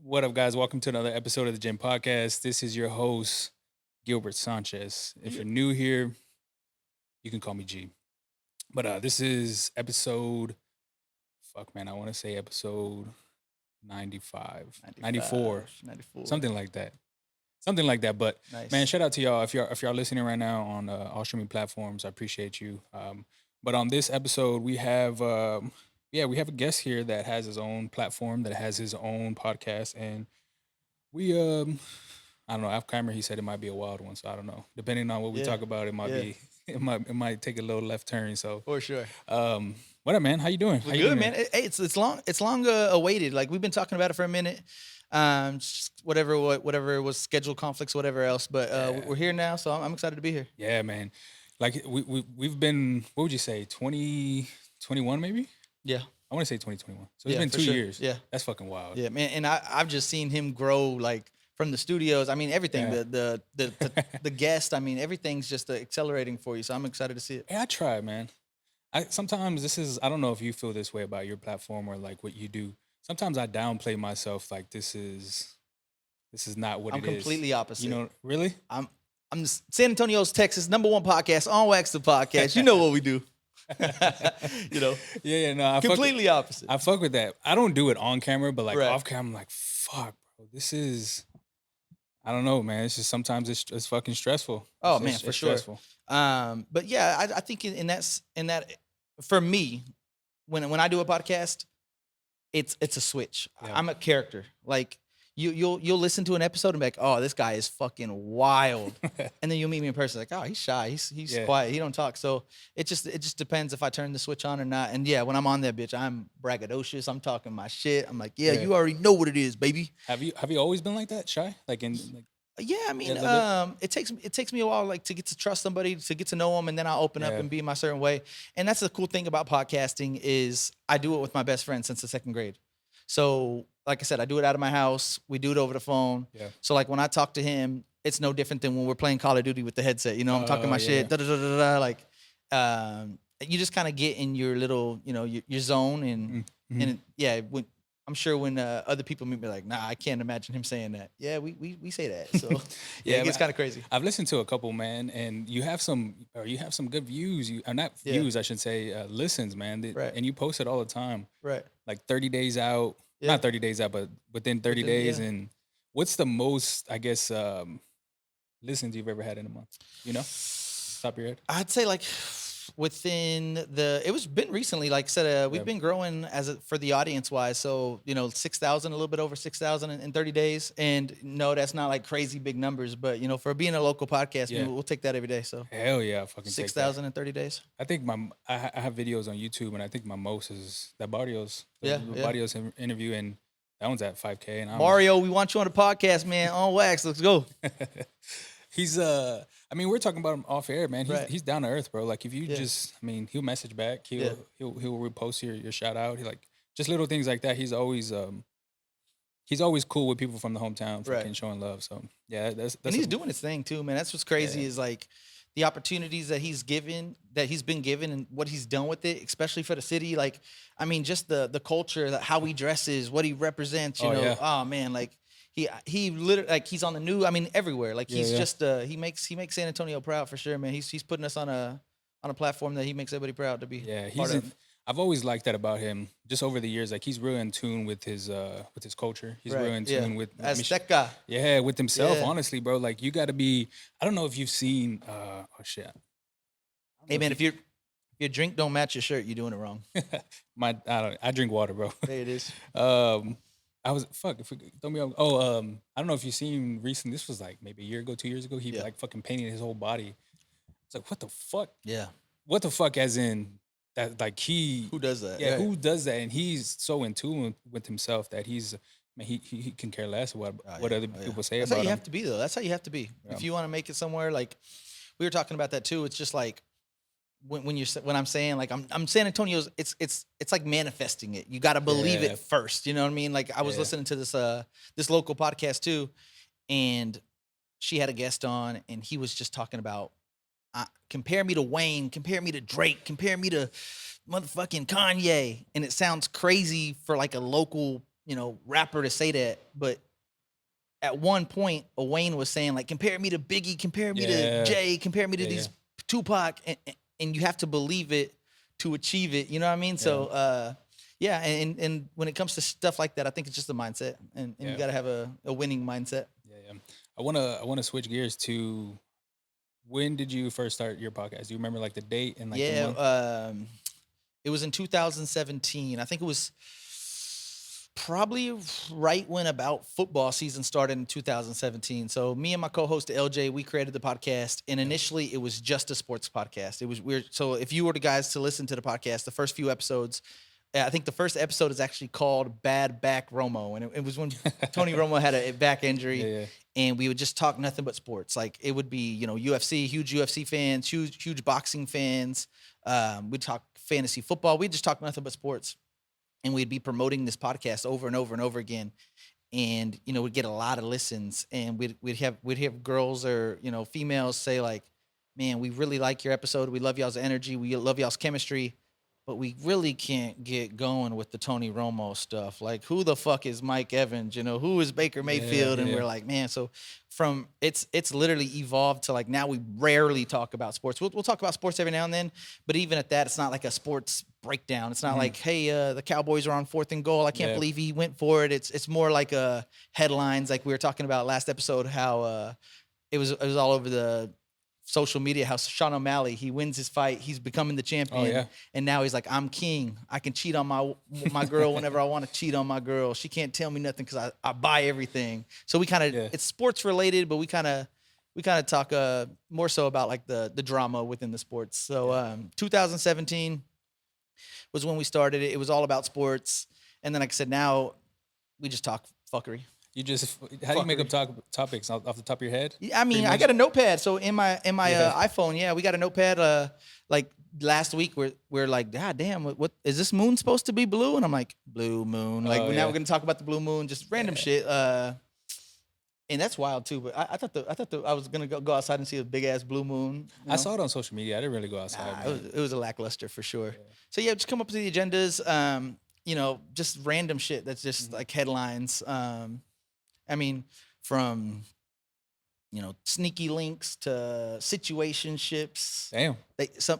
What up, guys? Welcome to another episode of the Ginn Podcast. This is your host, Gilbert Sanchez. If you're new here, you can call me G. But this is episode, I want to say episode 95, 94, 94. something like that. Something like that. But Nice. man, shout out to y'all. If y'all listening right now on all streaming platforms, I appreciate you. But on this episode, we have we have a guest here that has his own platform, that has his own podcast, and we I don't know. Off camera, he said it might be a wild one, so I don't know. Depending on what we Yeah. talk about, it might Yeah. be it might take a little left turn. So For sure. what up, man? How you doing? How We're you good, doing, man. Hey, it's long awaited. Like we've been talking about it for a minute. Just whatever was scheduled conflicts, whatever else. But Yeah. we're here now, so I'm excited to be here. Yeah, man. Like we've been, what would you say, 2021 maybe? Yeah. I want to say 2021. So it's Yeah, been for 2 sure. years. Yeah. That's fucking wild. Yeah, man. And I've just seen him grow like from the studios. I mean, everything. Yeah. The guest. I mean, everything's just accelerating for you. So I'm excited to see it. Hey, I try, man. Sometimes I don't know if you feel this way about your platform or like what you do. Sometimes I downplay myself, like this is not what I'm it is. completely opposite. You know, really? I'm San Antonio's Texas #1 podcast, On Wax the Podcast. You know what we do. You know, Yeah, no, I completely opposite. I fuck with that. I don't do it on camera, but like Right. off camera, I'm like, fuck, bro. This is, I don't know, man. It's just sometimes it's fucking stressful. Oh, It's man, just- for it's sure. stressful. But yeah, I think in that for me, when I do a podcast, it's a switch. Yeah. I'm a character. Like you'll listen to an episode and be like, oh, this guy is fucking wild, and then you'll meet me in person, like, oh, he's shy, he's Yeah. quiet, he don't talk. So it just depends if I turn the switch on or not. And yeah, when I'm on that bitch, I'm braggadocious. I'm talking my shit. I'm like, yeah, Yeah. you already know what it is, baby. Have you always been like that, shy? Like Yeah, I mean, a little it takes me a while, like to get to trust somebody, to get to know them, and then I'll open up Yeah. and be my certain way. And that's the cool thing about podcasting is I do it with my best friend since the second grade. So, like I said, I do it out of my house. We do it over the phone. Yeah. So, like when I talk to him, it's no different than when we're playing Call of Duty with the headset. You know, I'm talking my Oh, shit. yeah. Da, da, da, da, da, like, you just kind of get in your little, your zone, and Mhm. and yeah, I'm sure when other people meet me, like, nah, I can't imagine him saying that. Yeah, we say that. So yeah, Yeah, it gets but kind of crazy. I've listened to a couple, man, and you have some good views. You not Yeah. views, I should say, listens, man. Right. And you post it all the time, Right. like 30 days out. Yeah. Not 30 days out, but within 30 Within- days. yeah. And what's the most, I guess, listens you've ever had in a month? You know, top of your head. I'd say like within it was been recently, like I said, we've Yeah. been growing for the audience wise. So, 6,000, a little bit over 6,000 in 30 days. And no, that's not like crazy big numbers, but for being a local podcast, Yeah. we'll take that every day. So Hell yeah, I fucking take that. 6,000 in 30 days. I think I have videos on YouTube, and I think my most is that Barrios, Yeah, the yeah. Barrios interview, and that one's at 5K. And I'm, Mario, we want you on the podcast, man. On Wax, let's go. He's I mean, we're talking about him off air, man. Right. He's down to earth, bro. Like if you Yeah. just, I mean, he'll message back. Yeah. He'll repost your shout out. He like just little things like that. He's always cool with people from the hometown, Right. fucking showing love. So yeah, that's And he's doing his thing too, man. That's what's crazy Yeah. is like the opportunities that he's been given, and what he's done with it, especially for the city. Like, I mean, just the culture, how he dresses, what he represents. You Oh, know, yeah. oh man, like he literally, like, he's on the news. I mean, everywhere. Like Yeah, he's yeah. just he makes San Antonio proud for sure, man. He's putting us on a platform that he makes everybody proud to be. Yeah, part of. I've always liked that about him. Just over the years, like he's real in tune with his culture. He's real in tune with Azteca. yeah, with himself. Yeah. Honestly, bro, like you got to be. I don't know if you've seen. Oh shit. Hey man, if your drink don't match your shirt, you're doing it wrong. I drink water, bro. There it is. I was throw me off. I don't know if you've seen recently. This was like maybe a year ago, 2 years ago. He Yeah. like fucking painted his whole body. It's like what the fuck? Yeah. What the fuck? As in that, like he. Who does that? Yeah, Right. who does that? And he's so in tune with himself that he's. Man, he can care less what Oh, what yeah. other Oh, yeah. people say That's about how you him. have to be, though. That's how you have to be. Yeah. If you want to make it somewhere, like we were talking about that too. It's just like when I'm saying like I'm San Antonio's. It's like manifesting it. You got to believe Yeah. it first. You know what I mean? Like I was Yeah. listening to this local podcast too, and she had a guest on, and he was just talking about compare me to Wayne, compare me to Drake, compare me to motherfucking Kanye, and it sounds crazy for like a local rapper to say that, but at one point, Wayne was saying like, compare me to Biggie, compare me to Yeah. Jay, compare me to Yeah, these Tupac, and you have to believe it to achieve it. You know what I mean? Yeah. So, yeah, and when it comes to stuff like that, I think it's just a mindset, and you Yeah. got to have a winning mindset. Yeah. I wanna switch gears to, when did you first start your podcast? Do you remember like the date and like the month? Yeah, it was in 2017. I think it was probably right when about football season started in 2017. So me and my co-host LJ, we created the podcast, and initially it was just a sports podcast. It was weird. So if you were the guys to listen to the podcast, the first few episodes, I think the first episode is actually called "Bad Back Romo," and it was when Tony Romo had a back injury, Yeah. and we would just talk nothing but sports. Like it would be, UFC, huge UFC fans, huge boxing fans. We'd talk fantasy football. We'd just talk nothing but sports, and we'd be promoting this podcast over and over and over again. And we'd get a lot of listens, and we'd have girls or females say like, "Man, we really like your episode. We love y'all's energy. We love y'all's chemistry, but we really can't get going with the Tony Romo stuff. Like, who the fuck is Mike Evans? Who is Baker Mayfield?" And yeah. we're like, man. So from it's literally evolved to like now we rarely talk about sports. We'll talk about sports every now and then, but even at that, it's not like a sports breakdown. It's not like, hey, the Cowboys are on 4th and goal. I can't believe he went for it. It's more like headlines, like we were talking about last episode, how it was all over the social media, how Sean O'Malley, he wins his fight, he's becoming the champion, and now he's like, I'm king. I can cheat on my girl whenever I want to cheat on my girl. She can't tell me nothing because I buy everything. So we kind of it's sports related, but we kind of talk more so about like the drama within the sports. So 2017 was when we started it. It was all about sports, and then like I said, now we just talk fuckery. You just, how do you make up topics off the top of your head? Yeah, I mean, I got a notepad. So in my iPhone, we got a notepad. Like last week, we're like, God damn, what is this moon supposed to be blue? And I'm like, blue moon. Like now we're gonna talk about the blue moon, just random shit. And that's wild too. But I thought I was gonna go outside and see a big ass blue moon. I saw it on social media. I didn't really go outside. It was a lackluster for sure. Yeah. So just come up with the agendas. Just random shit that's just like headlines. I mean, from sneaky links to situationships. Damn.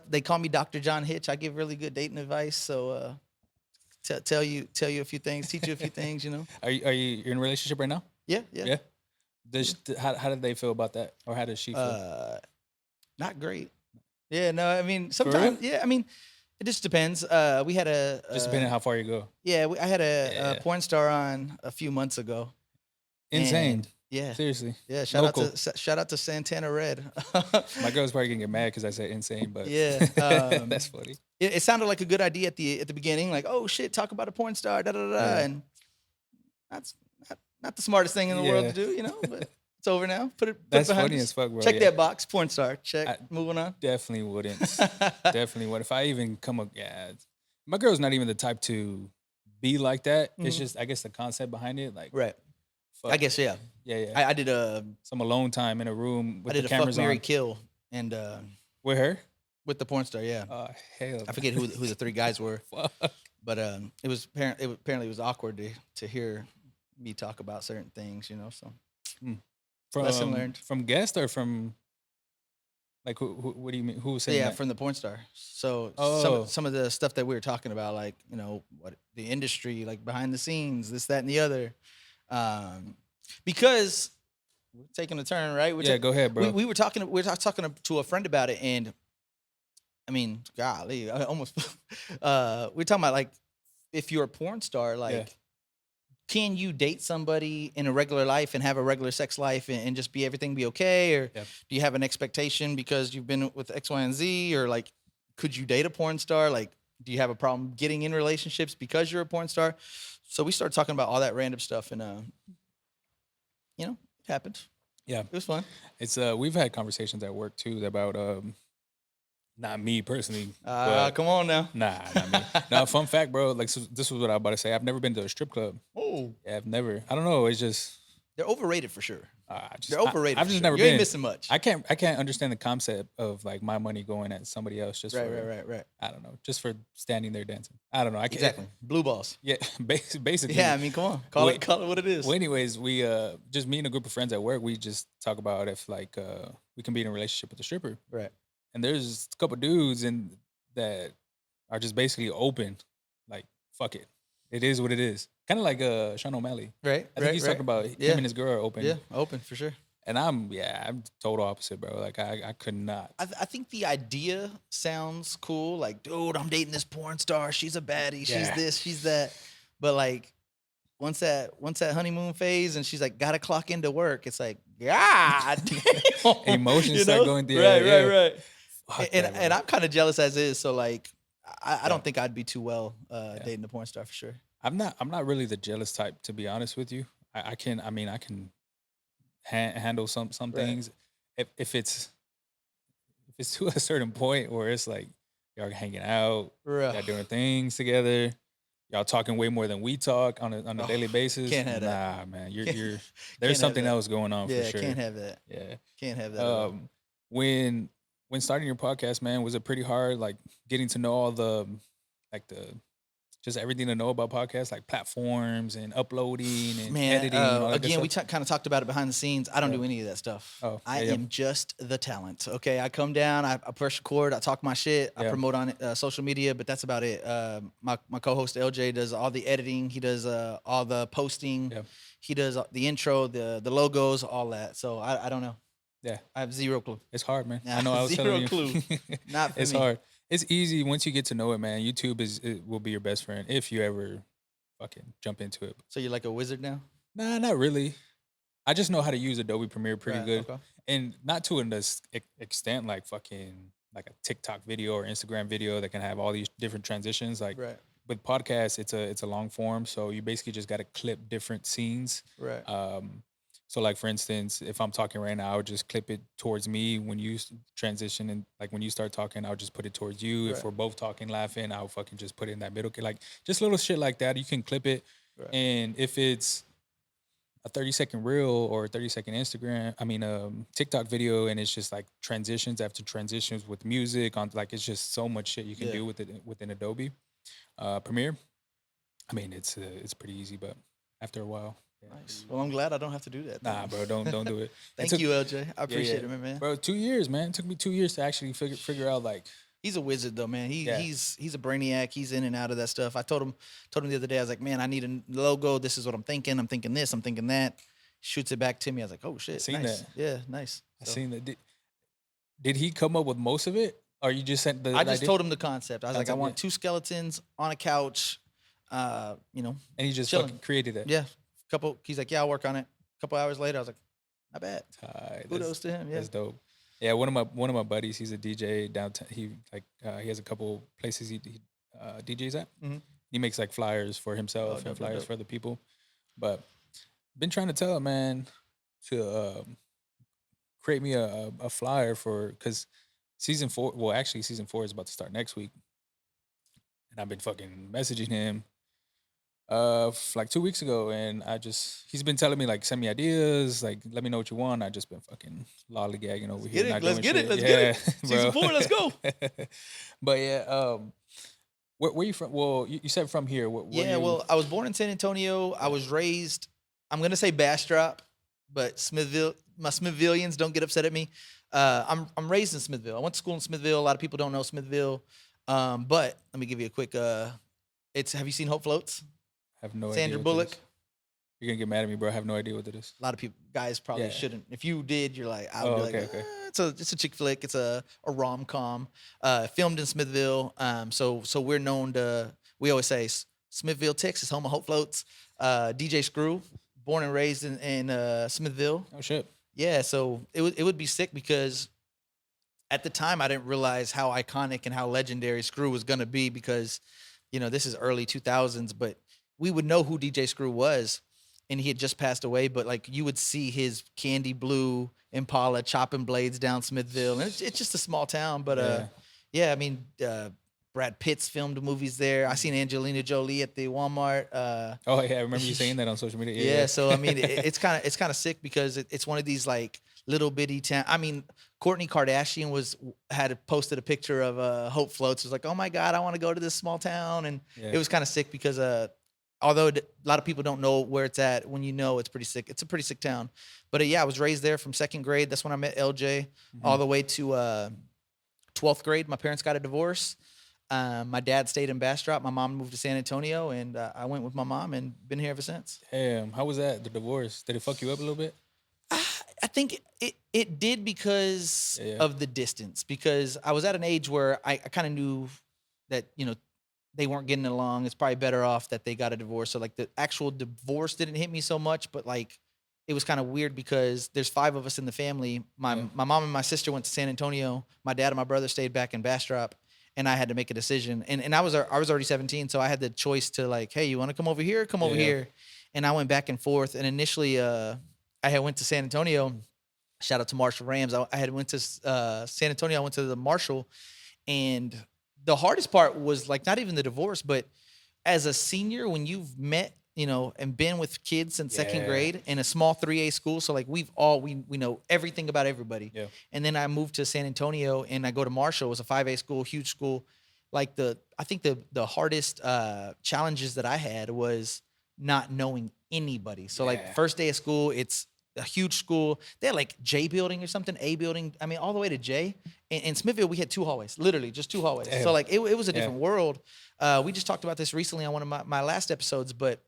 They call me Dr. John Hitch. I give really good dating advice. So tell you a few things, teach you a few things. Are you in a relationship right now? Yeah. How did they feel about that, or how does she feel? Not great. Yeah. No. I mean, sometimes. Yeah. I mean, it just depends. We had just depending on how far you go. Yeah. I had a porn star on a few months ago. Insane. And, yeah. Seriously. Yeah. Shout out to Santana Red. My girl's probably gonna get mad because I said insane, but yeah, that's funny. It sounded like a good idea at the beginning, like, oh shit, talk about a porn star, and that's not the smartest thing in the world to do, but it's over now. Put it that's behind funny us. as fuck, bro. Check that box, porn star. Check. Moving on. Definitely wouldn't. Definitely would. If I even come up, my girl's not even the type to be like that. It's just, I guess, the concept behind it, like, right. I guess yeah. I did some alone time in a room with the cameras on. I did a fuck, marry, kill, and with her, with the porn star. Yeah. Oh hell. I forget who the three guys were. Fuck. But it was apparently it was awkward to hear me talk about certain things, So lesson learned. From guest or from, like, what do you mean? Who was saying that? From the porn star. So some of the stuff that we were talking about, like what the industry, like behind the scenes, this, that, and the other. Because we're taking a turn, right? Go ahead, bro. We were talking to a friend about it, and I mean, golly, I almost we're talking about like, if you're a porn star, like, can you date somebody in a regular life and have a regular sex life and just everything be okay? Or do you have an expectation because you've been with X, Y, and Z? Or like, could you date a porn star? Like, do you have a problem getting in relationships because you're a porn star? So we started talking about all that random stuff, and it happened. Yeah, it was fun. It's we've had conversations at work too about not me personally. Come on now. Nah, not me. No, fun fact, bro. Like, so this was what I was about to say. I've never been to a strip club. Oh, yeah, I've never. I don't know. It's just They're overrated for sure. They're I, overrated. I've for just sure. never You been. ain't missing much. I can't understand the concept of like my money going at somebody else just Right, for right. I don't know, just for standing there dancing. I don't know. I can't. Exactly. Blue balls. Yeah, basically. Yeah, I mean, come on, call Wait, it what it is. Well, anyways, we just me and a group of friends at work. We just talk about if like we can be in a relationship with a stripper, Right. and there's a couple dudes and that are just basically open, like fuck it, it is what it is. Kind of like Sean O'Malley. Right. I think he's talking about him and his girl are open. Yeah, open for sure. And I'm total opposite, bro. Like I could not. I think the idea sounds cool. Like, dude, I'm dating this porn star. She's a baddie. She's Yeah. this. She's that. But like, once that honeymoon phase, and she's like, gotta clock into work. It's like, God damn. Emotions start going through. Right. Fuck And that, and bro. I'm kind of jealous as is. So like, I Yeah. don't think I'd be too well dating a porn star for sure. I'm not really the jealous type, to be honest with you. I can handle some Right. things if it's to a certain point where it's like y'all hanging out, y'all doing things together, y'all talking way more than we talk on a daily basis. Can't have that. Nah, man, you're Can't there's have something that. else going on Yeah, for sure. can't have that. Yeah. Can't have that. at all. When starting your podcast, man, was it pretty hard, like getting to know all the just everything to know about podcasts, like platforms and uploading and Man, editing and all that good again, we stuff? kind of talked about it behind the scenes. I don't Yeah. do any of that stuff. Oh, I yeah. am just the talent. Okay, I come down, I press record, I talk my shit, I Yeah. promote on social media, but that's about it. My co-host LJ does all the editing. He does all the posting. Yeah. He does the intro, the logos, all that. So I don't know. Yeah. I have zero clue. It's hard, man. Yeah, I know. I was zero telling you, clue. Not for it's me. hard. It's easy once you get to know it, man. YouTube will be your best friend if you ever fucking jump into it. So you're like a wizard now? Nah, not really. I just know how to use Adobe Premiere pretty Right, good, okay. and not to an extent like fucking like a TikTok video or Instagram video that can have all these different transitions. Like Right, with podcasts, it's a long form, so you basically just got to clip different scenes. right. So like for instance, if I'm talking right now, I would just clip it towards me. When you transition and like when you start talking, I'll just put it towards you. If Right. we're both talking, laughing, I'll fucking just put it in that middle. Like just little shit like that. You can clip it. Right. And if it's a 30-second reel or a 30-second TikTok video, and it's just like transitions after transitions with music on, like it's just so much shit you can Yeah. do with it within Adobe Premiere. I mean, it's pretty easy, but after a while, yeah. Nice. Well, I'm glad I don't have to do that. Nah, bro, don't do it. It Thank took- you, LJ. I yeah, appreciate yeah. it, man. Bro, 2 years, man. It took me 2 years to actually figure out like He's a wizard though, man. Yeah. He's a brainiac. He's in and out of that stuff. I told him the other day, I was like, man, I need a logo. This is what I'm thinking. I'm thinking this. I'm thinking that. Shoots it back to me. I was like, oh shit. seen nice. that. Yeah, nice. I So, seen that. Did he come up with most of it, or you just sent the? I just idea? told him the concept. I was like, I Concept, want yeah. 2 skeletons on a couch. and he just chilling. fucking created it. Yeah. He's like, yeah, I'll work on it. A couple hours later, I was like, not bad. Tight. Kudos to him. Yeah. That's dope. Yeah, one of my buddies, he's a DJ downtown. He has a couple places he DJs at. Mhm. He makes like flyers for himself dope, and flyers dope. for other people. But been trying to tell him, man, to create me a flyer for, because season 4 is about to start next week, and I've been fucking messaging him like 2 weeks ago, and he's been telling me like, send me ideas, like let me know what you want. I just been fucking lollygagging over here. Get it. not Let's doing get it. shit. Let's get it. Yeah, Season bro. 4, let's go. But yeah, where you from? Well, you said from here. Yeah, well, I was born in San Antonio. I was raised, I'm gonna say Bastrop, but Smithville. My Smithvillians don't get upset at me. I'm raised in Smithville. I went to school in Smithville. A lot of people don't know Smithville, but let me give you a quick. Have you seen Hope Floats? I have no idea. Sandra what Bullock. this is. You're gonna get mad at me, bro. I have no idea what it is. A lot of people, guys, probably Yeah. shouldn't. If you did, you're like, I would Oh, be like, okay. it's a chick flick. It's a rom com, filmed in Smithville. So we're known to. We always say Smithville, Texas, home of Hope Floats. DJ Screw, born and raised in Smithville. Oh shit. Yeah, so it would be sick because at the time I didn't realize how iconic and how legendary Screw was gonna be, because this is early 2000s, but we would know who DJ Screw was, and he had just passed away. But like you would see his candy blue Impala chopping blades down Smithville, and it's just a small town. But Yeah. yeah, I mean, Brad Pitt's filmed movies there. I seen Angelina Jolie at the Walmart. Oh yeah, I remember you saying that on social media. Yeah, Yeah, so I mean, it's kind of sick because it's one of these like little bitty town. I mean, Kourtney Kardashian had posted a picture of Hope Floats. It was like, oh my god, I want to go to this small town, and yeah. it was kind of sick because although a lot of people don't know where it's at, when you know, it's pretty sick. It's a pretty sick town. But yeah, I was raised there from 2nd grade. That's when I met LJ, all the way to 12th grade. My parents got a divorce. My dad stayed in Bastrop. My mom moved to San Antonio, and I went with my mom and been here ever since. Damn, how was that? The divorce? Did it fuck you up a little bit? I think it did because of the distance. Because I was at an age where I kind of knew that they weren't getting along. It's probably better off that they got a divorce. So like the actual divorce didn't hit me so much, but like it was kind of weird because there's 5 of us in the family. My mom and my sister went to San Antonio. My dad and my brother stayed back in Bastrop. And I had to make a decision, and I was already 17, so I had the choice to like, hey, you want to come over here? Come over here, and I went back and forth. And initially, I had went to San Antonio. Shout out to Marshall Rams. I had went to San Antonio. I went to the Marshall, and the hardest part was like not even the divorce, but as a senior, when you've met, and been with kids since 2nd grade in a small 3A school. So like we know everything about everybody. Yeah. And then I moved to San Antonio and I go to Marshall. It was a 5A school, huge school. Like I think the hardest challenges that I had was not knowing anybody. So like first day of school, it's a huge school. They had like J building or something, A building. I mean, all the way to J. In Smithville, we had 2 hallways, literally just 2 hallways. Damn. So like it was a different world. We just talked about this recently on one of my last episodes, but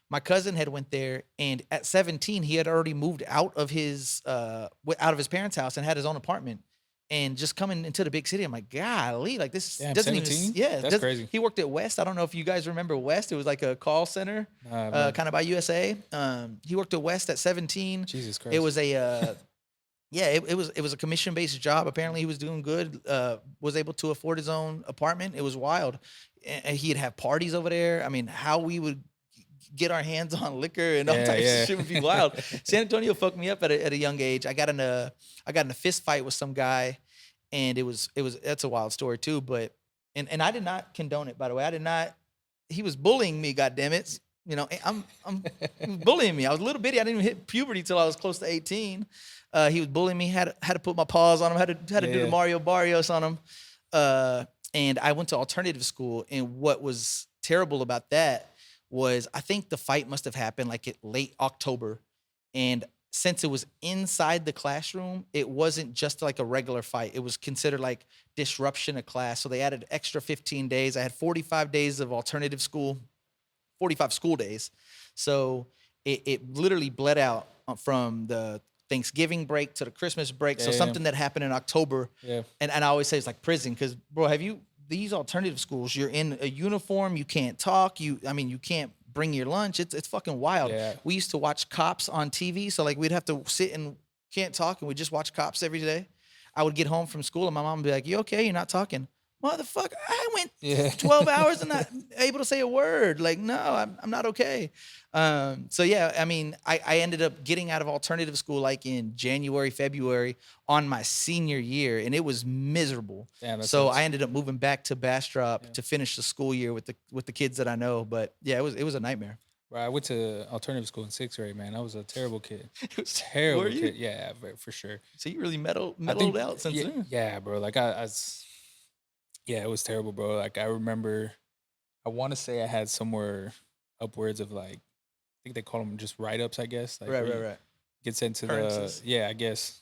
my cousin had went there, and at 17, he had already moved out of his parents' house and had his own apartment. And just coming into the big city, I'm like, golly, like this doesn't 17? Even that's crazy. He worked at West. I don't know if you guys remember West. It was like a call center, kind of by USA. He worked at West at 17. Jesus Christ. It was a it was a commission-based job. Apparently, he was doing good. Was able to afford his own apartment. It was wild. And he'd have parties over there. I mean, how we would get our hands on liquor and all types of shit would be wild. San Antonio fucked me up at a young age. I got in a fist fight with some guy, and that's a wild story too. But and I did not condone it, by the way. I did not. He was bullying me. Goddammit. I'm he was bullying me. I was a little bitty. I didn't even hit puberty till I was close to 18. He was bullying me. Had to put my paws on him. Had to do the Mario Barrios on him. And I went to alternative school, and what was terrible about that was I think the fight must have happened like at late October. And since it was inside the classroom, it wasn't just like a regular fight. It was considered like disruption of class. So they added extra 15 days. I had 45 days of alternative school, 45 school days. So it literally bled out from the Thanksgiving break to the Christmas break. So something that happened in October. Yeah. And I always say it's like prison because, bro, these alternative schools, you're in a uniform, you can't talk, you can't bring your lunch. It's fucking wild. Yeah. We used to watch Cops on TV, so like we'd have to sit and can't talk, and we just watch Cops every day. I would get home from school and my mom would be like, "You okay? You're not talking." Motherfucker, I went 12 hours and not able to say a word. Like, no, I'm not okay. So yeah, I mean, I ended up getting out of alternative school like in January, February on my senior year, and it was miserable. Damn, so I ended up moving back to Bastrop to finish the school year with the kids that I know. But yeah, it was a nightmare. Bro, I went to alternative school in 6th grade, man. I was a terrible kid. Terrible kid. Yeah, for sure. So you really mellowed out since then. Yeah, bro. Like yeah, it was terrible, bro. Like I remember, I want to say I had somewhere upwards of like, I think they call them just write-ups, I guess. Like right. Get sent to I guess.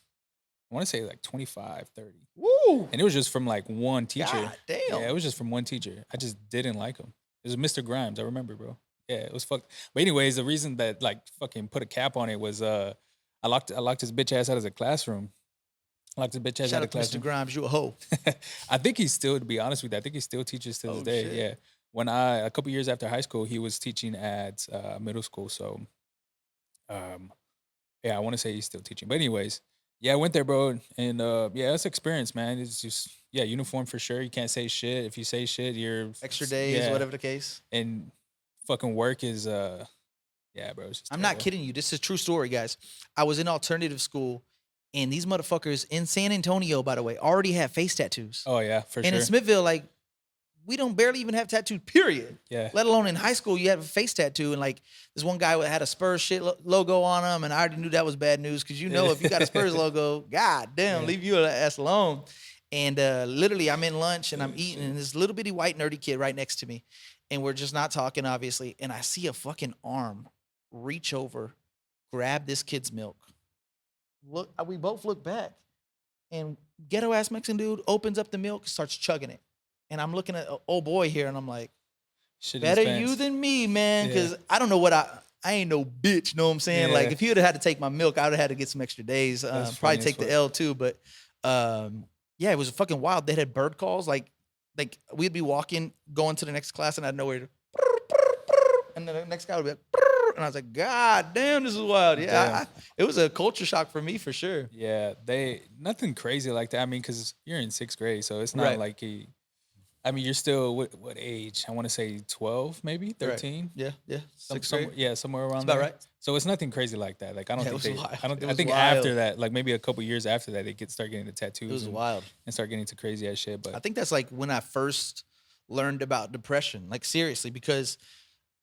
I want to say like 25, 30. Woo! And it was just from like one teacher. God damn. Yeah, it was just from one teacher. I just didn't like him. It was Mr. Grimes. I remember, bro. Yeah, it was fucked. But anyways, the reason that like fucking put a cap on it was I locked his bitch ass out of the classroom. Like the bitch has Shout out to Mr. Grimes, you a hoe. I think he's still, to be honest with you, I think he still teaches to this day. Shit. Yeah. When a couple years after high school, he was teaching at middle school. So, I want to say he's still teaching. But anyways, I went there, bro. And it's experience, man. It's just, uniform for sure. You can't say shit. If you say shit, you're... Extra days, whatever the case. And fucking work is, bro. I'm not kidding you. This is a true story, guys. I was in alternative school. And these motherfuckers in San Antonio, by the way, already have face tattoos. Oh, yeah, for sure. And in Smithville, like, we don't barely even have tattoos, period. Yeah. Let alone in high school, you have a face tattoo. And like this one guy had a Spurs shit logo on him. And I already knew that was bad news. Cause if you got a Spurs logo, God damn, leave your ass alone. And literally I'm in lunch and I'm eating and this little bitty white nerdy kid right next to me. And we're just not talking, obviously. And I see a fucking arm reach over, grab this kid's milk. Look, we both look back. And ghetto ass Mexican dude opens up the milk, starts chugging it. And I'm looking at old boy here, and I'm like, better you than me, man. Because I don't know what I ain't no bitch, know what I'm saying? Yeah. Like, if he would have had to take my milk, I would have had to get some extra days. Probably take the L too. But yeah, it was fucking wild. They had bird calls. Like we'd be walking, going to the next class, and I'd know where to. And then the next guy would be like, and I was like, God damn, this is wild. Yeah, it was a culture shock for me for sure. Yeah, nothing crazy like that. I mean, because you're in 6th grade, so it's not like you're still what age? I want to say 12, maybe 13. Right. Yeah. Somewhere around about there. right. So it's nothing crazy like that. Like I don't think I think wild. after that, like maybe a couple years after that, they start getting the tattoos. It was wild and start getting into crazy ass shit. But I think that's like when I first learned about depression, like seriously, because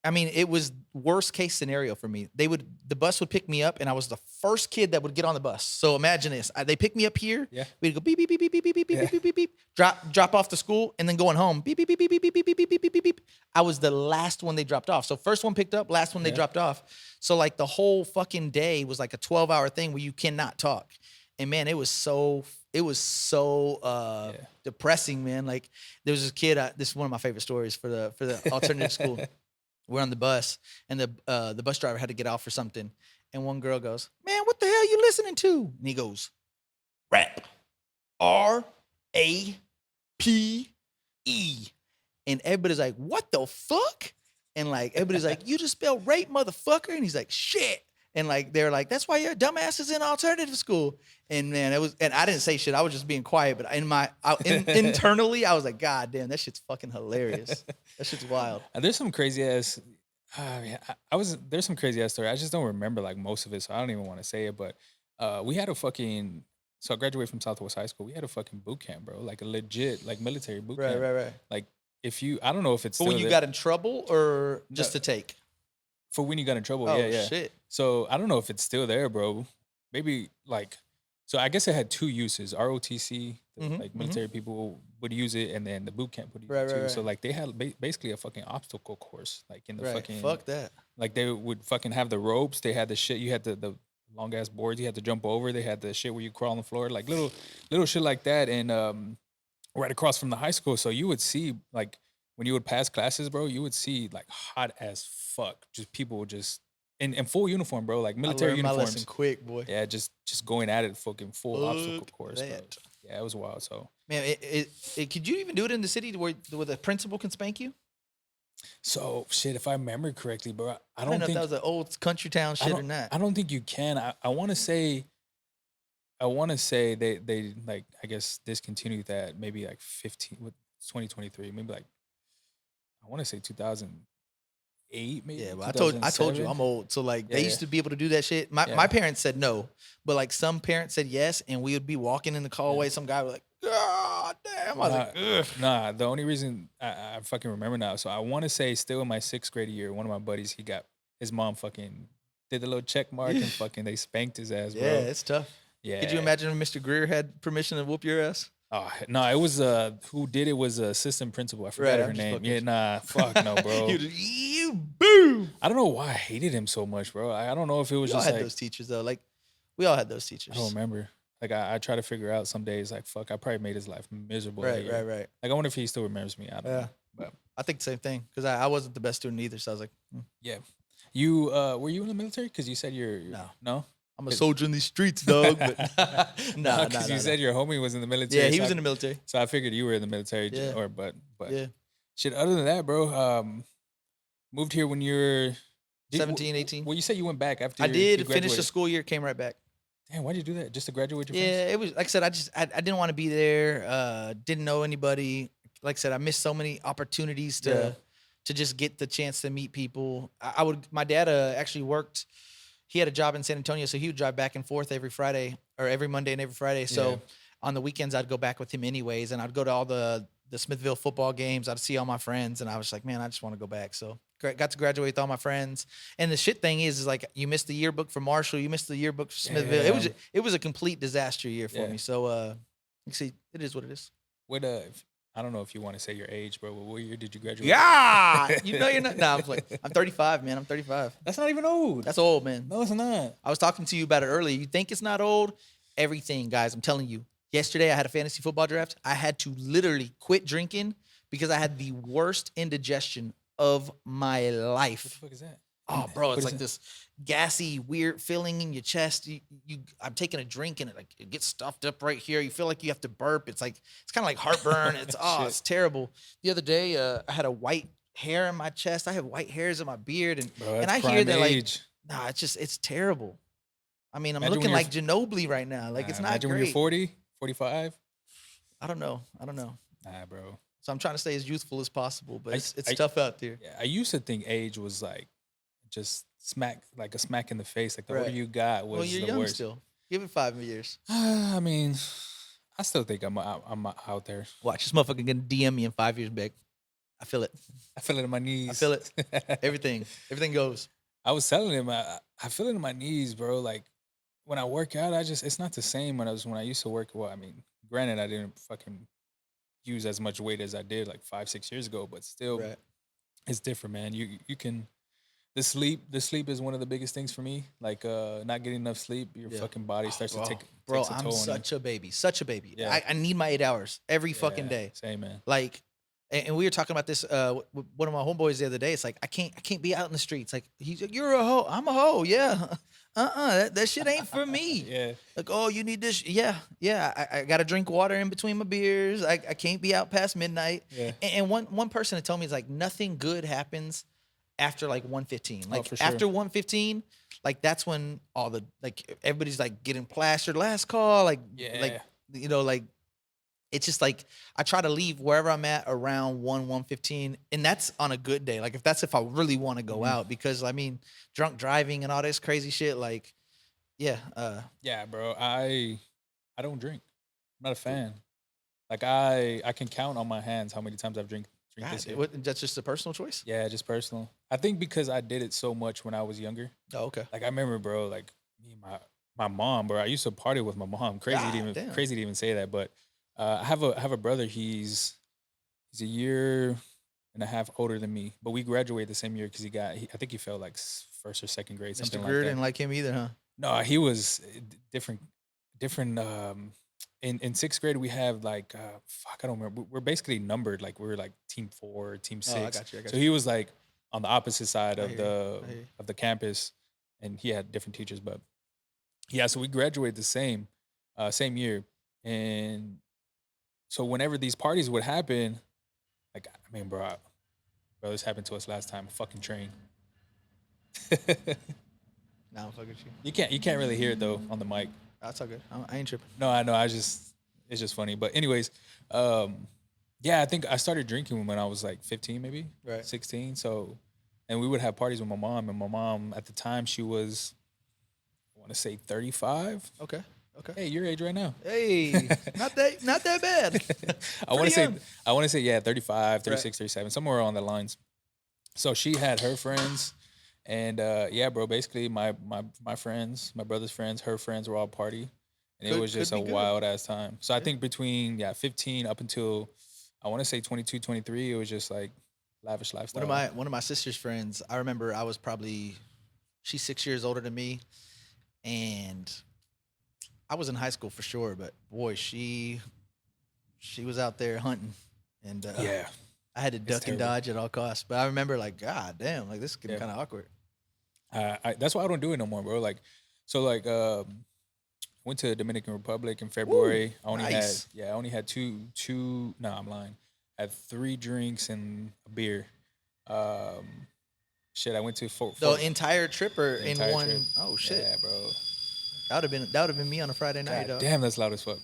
I mean, it was worst case scenario for me. The bus would pick me up, and I was the first kid that would get on the bus. So imagine this: they pick me up here. Yeah. We'd go beep beep beep beep beep beep beep beep beep beep beep. Drop off to school, and then going home. Beep beep beep beep beep beep beep beep beep beep beep beep. I was the last one they dropped off. So first one picked up, last one they dropped off. So like the whole fucking day was like a 12-hour thing where you cannot talk. And man, it was so depressing, man. Like there was this kid. This is one of my favorite stories for the alternative school. We're on the bus, and the bus driver had to get off for something. And one girl goes, "Man, what the hell are you listening to?" And he goes, "Rap, RAPE." And everybody's like, "What the fuck?" And like everybody's like, "You just spelled rape, motherfucker." And he's like, "Shit." And like they're like, "That's why your dumbass is in alternative school." And man, and I didn't say shit. I was just being quiet. But internally, I was like, "God damn, that shit's fucking hilarious. That shit's wild." And there's some crazy ass. There's some crazy ass story. I just don't remember like most of it, so I don't even want to say it. But we had a fucking. So I graduated from Southwest High School. We had a fucking boot camp, bro. Like a legit like military boot camp. Right. Like I don't know if it's still when you got in trouble or just to take. For when you got in trouble, Oh, yeah. Shit. So I don't know if it's still there, bro. Maybe like, so I guess it had 2 uses. ROTC, like military people would use it, and then the boot camp would use it too. Right. So like they had basically a fucking obstacle course, like in the fucking. Fuck that. Like they would fucking have the ropes. They had the shit. You had the long ass boards. You had to jump over. They had the shit where you crawl on the floor, like little shit like that. And right across from the high school, so you would see like. When you would pass classes, bro, you would see like hot as fuck, just people just in full uniform, bro, like military uniforms. My lesson quick, boy. Yeah, just going at it, fucking full obstacle course. Bro. That. Yeah, it was wild. So man, could you even do it in the city where the principal can spank you? So shit, if I remember correctly, bro, I don't don't know think if that was an old country town shit or not. I don't think you can. I want to say they like I guess discontinued that maybe like 2023, maybe like. I want to say 2008, maybe. Yeah, well, I told you I'm old. So like they used to be able to do that shit. My parents said no, but like some parents said yes, and we would be walking in the hallway. Some guy was like, "God damn!" I was like, ugh. Nah. The only reason I fucking remember now. So I want to say still in my 6th grade year, one of my buddies, he got his mom fucking did the little check mark and fucking they spanked his ass, bro. Yeah, it's tough. Yeah. Could you imagine if Mr. Greer had permission to whoop your ass? Oh no, it was who did it was assistant principal. I forgot her name. Yeah, nah, fuck no, bro. you boom. I don't know why I hated him so much, bro. I don't know if it was just had like those teachers though. Like we all had those teachers. I don't remember. Like I try to figure out some days. Like fuck, I probably made his life miserable. Right. Like I wonder if he still remembers me. I don't know. But I think the same thing because I wasn't the best student either. So I was like, yeah. You were you in the military? Because you said you're no. I'm a soldier in these streets, dog. But no, because you said your homie was in the military. Yeah, he was in the military. So I figured you were in the military. Yeah. But yeah. Shit. Other than that, bro. Moved here when you're 17, 18. Well, you said you went back after. I did finish the school year, came right back. Damn, why'd you do that? Just to graduate your friends? Yeah, it was like I said. I didn't want to be there. Didn't know anybody. Like I said, I missed so many opportunities to just get the chance to meet people. My dad actually worked. He had a job in San Antonio, so he would drive back and forth every Friday or every Monday and every Friday. So on the weekends, I'd go back with him anyways, and I'd go to all the the Smithville football games. I'd see all my friends, and I was like, man, I just want to go back. So got to graduate with all my friends. And the shit thing is like you missed the yearbook for Marshall, you missed the yearbook for Smithville. Yeah. It was a complete disaster year for Yeah. me. So you see, it is what it is. What I don't know if you want to say your age, bro. What year did you graduate? Yeah, you know you're not. No, I'm 35, man. I'm 35. That's not even old. That's old, man. No, it's not. I was talking to you about it earlier. You think it's not old? Everything, guys. I'm telling you. Yesterday, I had a fantasy football draft. I had to literally quit drinking because I had the worst indigestion of my What the life. fuck is that? Oh, bro, What it's is like it? this gassy, weird feeling in your chest. I'm taking a drink and it gets stuffed up right here. You feel like you have to burp. It's kind of like heartburn. It's Shit. it's terrible. The other day, I had a white hair in my chest. I have white hairs in my beard, Bro, and that's I hear prime that age. nah, it's terrible. I mean, I'm Imagine when looking you're like Ginobili right now. Like it's not imagine when great. you're 40, 45. I don't know. Nah, bro. So I'm trying to stay as youthful as possible, but it's I- tough out there. Yeah, I used to think age was like just a smack in the face. Like the older Right. you got was Well, you're the young worst. still. Give it 5 years. I mean, I still think I'm out there. Watch this motherfucker gonna DM me in 5 years back. I feel it. I feel it in my knees. I feel it. Everything goes. I was telling him I feel it in my knees, bro. Like when I work out, it's not the same when I used to work. Well, I mean, granted, I didn't fucking use as much weight as I did like 5-6 years ago, but still, Right. it's different, man. You can the sleep is one of the biggest things for me. Like not getting enough sleep, your Yeah. fucking body starts to take Bro, takes a I'm toll on such a baby. Such a baby. Yeah. I need my 8 hours every you. fucking Yeah, day. Same, man. Like, and we were talking about this with one of my homeboys the other day. It's like I can't be out in the streets. Like he's like, you're a hoe. I'm a hoe. Yeah. That shit ain't for me. Yeah. Like, oh, you need this. Yeah. I got to drink water in between my beers. I can't be out past midnight. Yeah. And one person had told me, it's like nothing good happens after like 1:15. Like for sure. after 1:15, like that's when all the like everybody's like getting plastered. Last call. Like Yeah. like it's just like I try to leave wherever I'm at around 1:15, and that's on a good day. Like if I really want to go out, because I mean, drunk driving and all this crazy shit. Like, yeah, Yeah, bro. I don't drink. I'm not a fan. Like I can count on my hands how many times I've drink God, this year. that's just a personal choice. Yeah, just personal. I think because I did it so much when I was younger. Oh, okay. Like I remember, bro. Like me and my mom, bro. I used to party with my mom. God damn. Crazy to even say that, but I have a brother. He's a year and a half older than me, but we graduated the same year because I think he felt like first or second grade, Mr. something Greer like that. didn't like him either, huh? No, he was different. In sixth grade, we have like fuck, I don't remember. We're basically numbered. Like we're like team 4, team 6. Oh, I got you. So he was like on the opposite side I of hear you. I hear you. the campus, and he had different teachers. But yeah, so we graduated the same year, and so whenever these parties would happen, like I mean, bro, this happened to us last time. A fucking train. Nah, I'm fucking with you. You can't really hear it though on the mic. That's all good. I ain't tripping. No, I know. It's just funny. But anyways, yeah, I think I started drinking when I was like 15, maybe Right. 16. So, and we would have parties with my mom. And my mom at the time, she was, I want to say 35. Okay. Hey, your age right now. Hey, not that bad. I want to young. say, yeah, 35, 36, 37, somewhere on the lines. So she had her friends. And yeah, bro, basically my friends, my brother's friends, her friends were all party. And it Could- was just could a be good. wild ass time. So I think between 15 up until I want to say 22, 23, it was just like lavish lifestyle. One of my sister's friends, I remember she's 6 years older than me, and I was in high school for sure, but boy, she was out there hunting, and Yeah. I had to duck and terrible. dodge at all costs. But I remember like, God damn, like this is getting Yeah. kind of awkward. That's why I don't do it no more, bro. Like, so like, went to Dominican Republic in February. I only nice. had two. No, I'm lying. I had 3 drinks and a beer. Shit, I went to The entire trip or the in entire one? trip. Oh shit, Yeah, bro. that would have been me on a Friday night. God dog. damn, that's loud as fuck.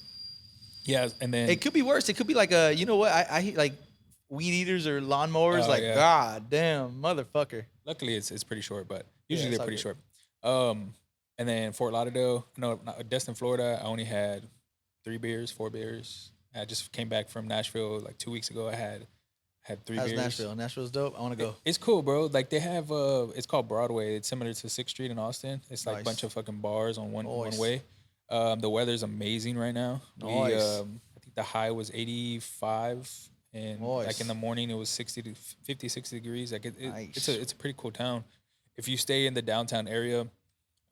Yeah, and then It could be worse. It could be like you know what? I hear like weed eaters or lawnmowers. Oh, like, yeah. God damn, motherfucker. luckily it's pretty short, but usually it's they're all pretty good. short. And then Fort Lauderdale, no, not Destin, Florida. I only had 3 beers, 4 beers, I just came back from Nashville like 2 weeks ago. I had three How's beers. Nashville? Nashville's dope. I want to go. It's cool, bro. Like they have it's called Broadway. It's similar to Sixth Street in Austin. It's like a bunch Nice. of fucking bars on one Nice. way. The weather's amazing right now. Nice. I think the high was 85, and like in Nice. the morning it was 60 to 50, 60 degrees. Like Nice. it's a pretty cool town. If you stay in the downtown area,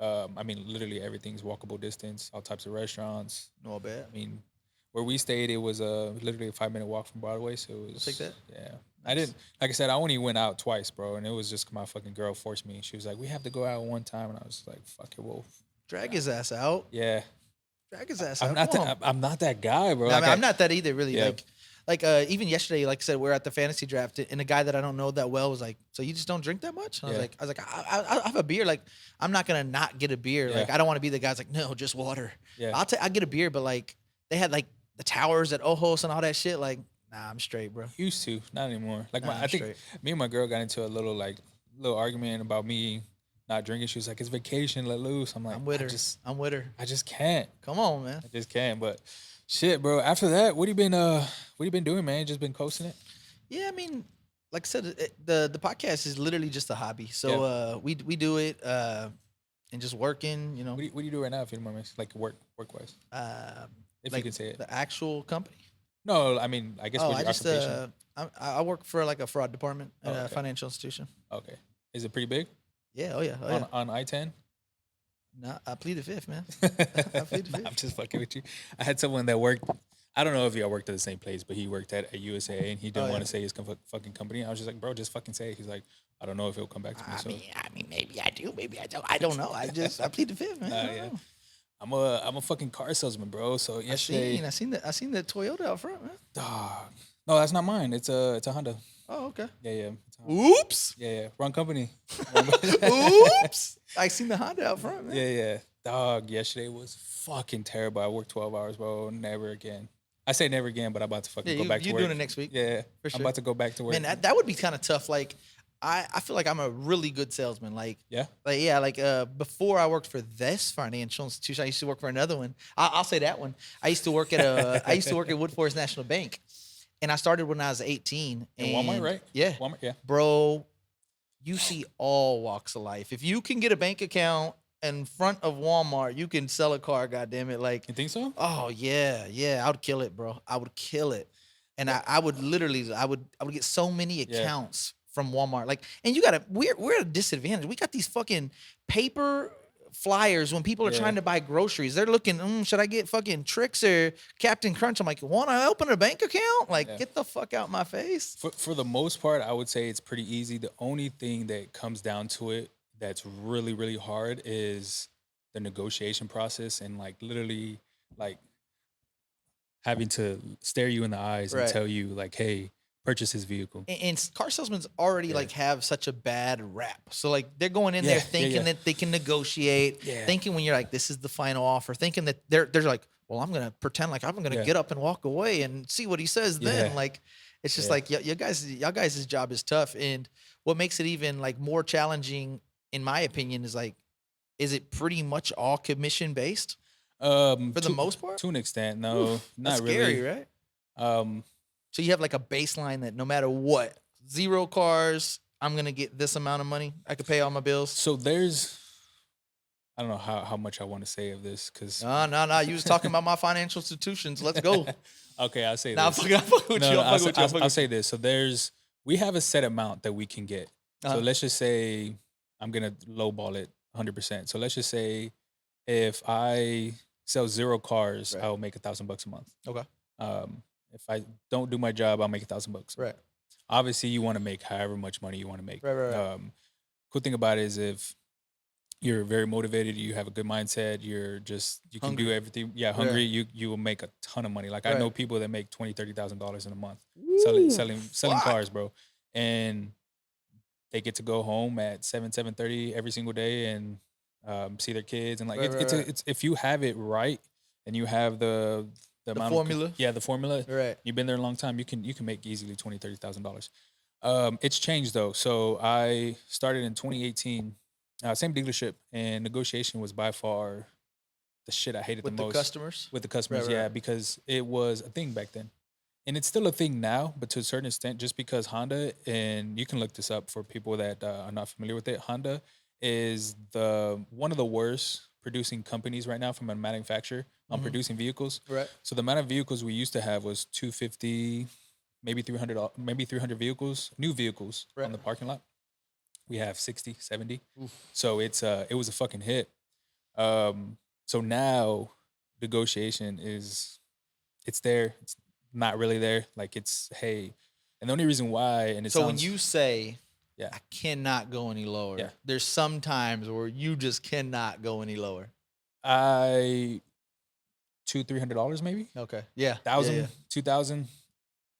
I mean literally everything's walkable distance. All types of restaurants. No bad. I mean, where we stayed, it was literally a 5 minute walk from Broadway. So it was take that. Yeah, I didn't like I said. I only went out twice, bro, and it was just my fucking girl forced me. She was like, "We have to go out one time," and I was like, "Fuck it, well, Drag his ass out. yeah." Drag his ass I'm out. not Come that. on. I'm not that guy, bro. No, I Like mean, I'm not that either, really. Yeah. Like even yesterday, like I said, we're at the fantasy draft, and a guy that I don't know that well was like, "So you just don't drink that much?" And Yeah. I was like, I have a beer. Like, I'm not gonna not get a beer. Yeah. Like, I don't want to be the guy's like, "No, just water." Yeah. I get a beer, but like they had like the towers at Ojos and all that shit. Like, nah, I'm straight, bro. Used to, not anymore. Like Nah, I think straight. me and my girl got into a little argument about me not drinking. She was like, "It's vacation, let loose." I'm like, I'm with her. I'm with her. I just can't. Come on, man. I just can't. But shit, bro. After that, what you been doing, man? Just been coasting it. Yeah, I mean, like I said, the podcast is literally just a hobby. So we do it and just working, you know. What do you do right now, if you don't mind me asking? Like work wise, if Like you can say it. the actual company. No, I mean, I guess Oh, with I your just occupation. I work for like a fraud department at a okay. financial institution. Okay, is it pretty big Yeah, oh yeah, oh yeah. on I-10? No, I pleaded fifth, man. plead the Nah, fifth. I'm just fucking with you. I had someone that worked. I don't know if y'all worked at the same place, but he worked at a USA and he didn't Oh, want yeah. to say his fucking company. I was just like, bro, just fucking say it. He's like, I don't know if it'll come back to me. So I mean, maybe I do, maybe I don't. I don't know. I plead the fifth, man. I don't yeah. know. I'm a fucking car salesman, bro. So yesterday, I seen the Toyota out front, man. dog. No, that's not mine. It's a Honda. Oh, okay. Yeah. It's a Honda. Oops. Yeah. Wrong company. Oops. I seen the Honda out front, man. Yeah. Dog, yesterday was fucking terrible. I worked 12 hours, bro. Never again. I say never again, but I'm about to fucking Yeah, go back to you work. doing it next week. Yeah. For sure. I'm about to go back to work. Man, that would be kind of tough. Like, I feel like I'm a really good salesman. Like, yeah. before I worked for this financial institution, I used to work for another one. I'll say that one. I used to work at Wood Forest National Bank, and I started when I was 18. In Walmart, and- right? Yeah, Walmart, yeah. bro. You see all walks of life. If you can get a bank account in front of Walmart, you can sell a car. God damn it! Like, You think so? oh yeah, I would kill it, bro. I would kill it, and I would literally, I would get so many accounts from Walmart. Like, and we're at a disadvantage. We got these fucking paper flyers when people are Yeah. trying to buy groceries. They're looking, should I get fucking Trix or Captain Crunch? I'm like, want to open a bank account? Like, Yeah. get the fuck out my face. For the most part, I would say it's pretty easy. The only thing that comes down to it that's really, really hard is the negotiation process and like literally like having to stare you in the eyes and Right. tell you like, hey, purchase his vehicle. And car salesmen already Yeah. like have such a bad rap. So like they're going in Yeah, there yeah, thinking yeah. that they can negotiate, Yeah. thinking when you're like, this is the final offer, thinking that they're like, well, I'm gonna pretend like I'm gonna Yeah. get up and walk away and see what he says then. Yeah. Like it's just Yeah. like y'all guys' job is tough. And what makes it even like more challenging, in my opinion, is like, is it pretty much all commission based for the most part? To an extent, no, not That's really. scary, right? Um, So you have like a baseline that no matter what, 0 cars, I'm gonna get this amount of money. I could pay all my bills. so there's, I don't know how much I want to say of this because No. You was talking about my financial institutions. Let's go. okay, I'll say Now I'm this. fucking with you. I'm fucking with you. I'll say this. So we have a set amount that we can get. Uh-huh. So let's just say I'm gonna lowball it 100%. So let's just say if I sell 0 cars, Right. I'll make $1,000 a month. Okay. If I don't do my job, I'll make $1,000. Right. Obviously, you want to make however much money you want to make. Right. Cool thing about it is if you're very motivated, you have a good mindset, you can Hungry. do everything. Yeah, hungry. You will make a ton of money. Like I know people that make $20,000-$30,000 in a month selling fuck. cars, bro, and they get to go home at 7:30 every single day and see their kids and like Right, it's right. it's if you have it right and you have the amount formula? the formula. Right. You've been there a long time. You can make easily $20,000-$30,000. It's changed though. So I started in 2018, same dealership, and negotiation was by far the shit I hated With the the most customers? with the customers. Right, Yeah, right. because it was a thing back then, and it's still a thing now, but to a certain extent, just because Honda, and you can look this up for people that are not familiar with it, Honda is the one of the worst producing companies right now from a manufacturer on Mhm. producing vehicles. Right. So the amount of vehicles we used to have was 250, maybe 300, maybe 300 vehicles, new vehicles Right. on the parking lot. We have 60, 70. Oof. So it was a fucking hit. So now negotiation is it's there. It's not really there. Like it's hey, and the only reason why, and it So when sounds you say yeah, I cannot go any lower, yeah. there's some times where you just cannot go any lower. I $200-300 maybe Okay. Yeah. Yeah. Yeah. 1,000 2,000.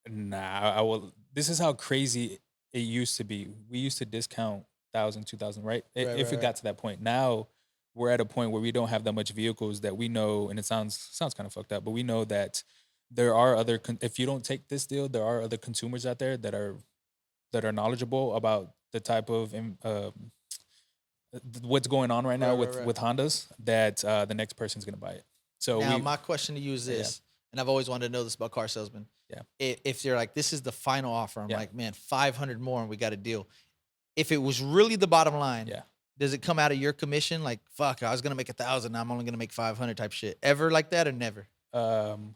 Nah, I will. This is how crazy it used to be. We used to discount 1,000, 2,000, right? Right. If Right. it Right. got to that point. Now we're at a point where we don't have that much vehicles that we know, and it sounds kind of fucked up, but we know that there are other. If you don't take this deal, there are other consumers out there that are knowledgeable about the type of what's going on right now Right. Right. Right. with Hondas that the next person's gonna buy it. So Now, my question to you is yeah, this, and I've always wanted to know this about car salesmen. yeah, If they're like, this is the final offer, I'm yeah, like, man, 500 more and we got a deal. If it was really the bottom line, yeah. does it come out of your commission? Like, fuck, I was gonna make 1,000, now I'm only gonna make 500 type shit. Ever like that or never? Um,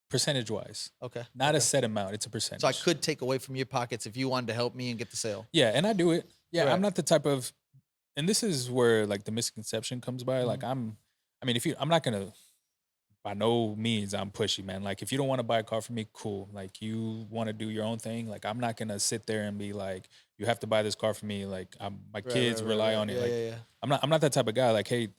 percentage wise, Okay. not a Okay. set amount. It's a So I percentage. could take away from your pockets if you wanted to help me and get the sale. Yeah, and I do it. Yeah, I'm Right. not the type of, and this is where like the misconception comes by. Like Mhm. I mean, if you, I'm not gonna, by no means I'm pushy, man. Like if you don't want to buy a car from me, cool. Like you want to do your own thing. Like I'm not gonna sit there and be like, you have to buy this car for me. Like my Right, right, kids right, rely right. on it. Yeah, Like yeah, yeah. I'm not that type of guy. Like hey,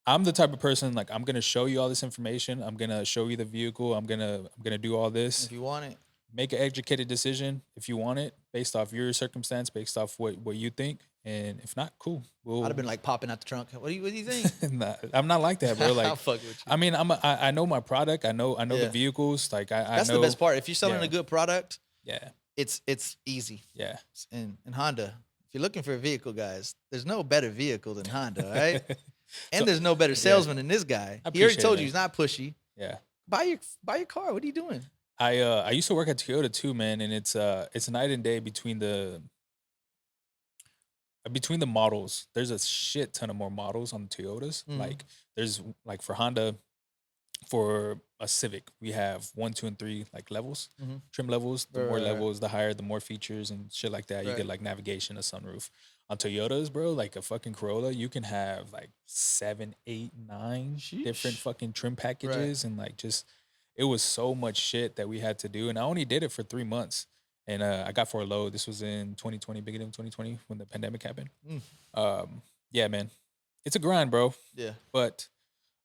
I'm the type of person like I'm gonna show you all this information. I'm gonna show you the vehicle. I'm gonna do all this. If you want it. Make an educated decision if you want it based off your circumstance, based off what you think. And if not, cool. I'd have We'll been like popping out the trunk. What do you think? nah, I'm not like that, bro. I'll Like fuck with you. I mean, I know my product. I know the Yeah. vehicles. Like I That's know the best part. If you're selling yeah, a good product, yeah, it's easy. yeah. And Honda, if you're looking for a vehicle, guys, there's no better vehicle than Honda, right? And So there's no better yeah, salesman than this guy. I He already appreciate told it, you man. he's not pushy. Yeah. Buy your car. What are you doing? I used to work at Toyota too, man, and it's night and day between the models. There's a shit ton of more models on the Toyotas. Mhm. Like there's like for Honda, for a Civic, we have 1, 2, and 3 like levels, Mhm. trim levels. The Right, more right, right. levels, the higher, the more features and shit like that. You Right. get like navigation, a sunroof. On Toyotas, bro, like a fucking Corolla, you can have like 7, 8, 9 different Sheesh. fucking trim Right. packages, and like just it was so much shit that we had to do, and I only did it for 3 months. And I got for a low. This was in 2020, beginning of 2020, when the pandemic happened. Mm. Yeah, man, it's a grind, bro. Yeah. But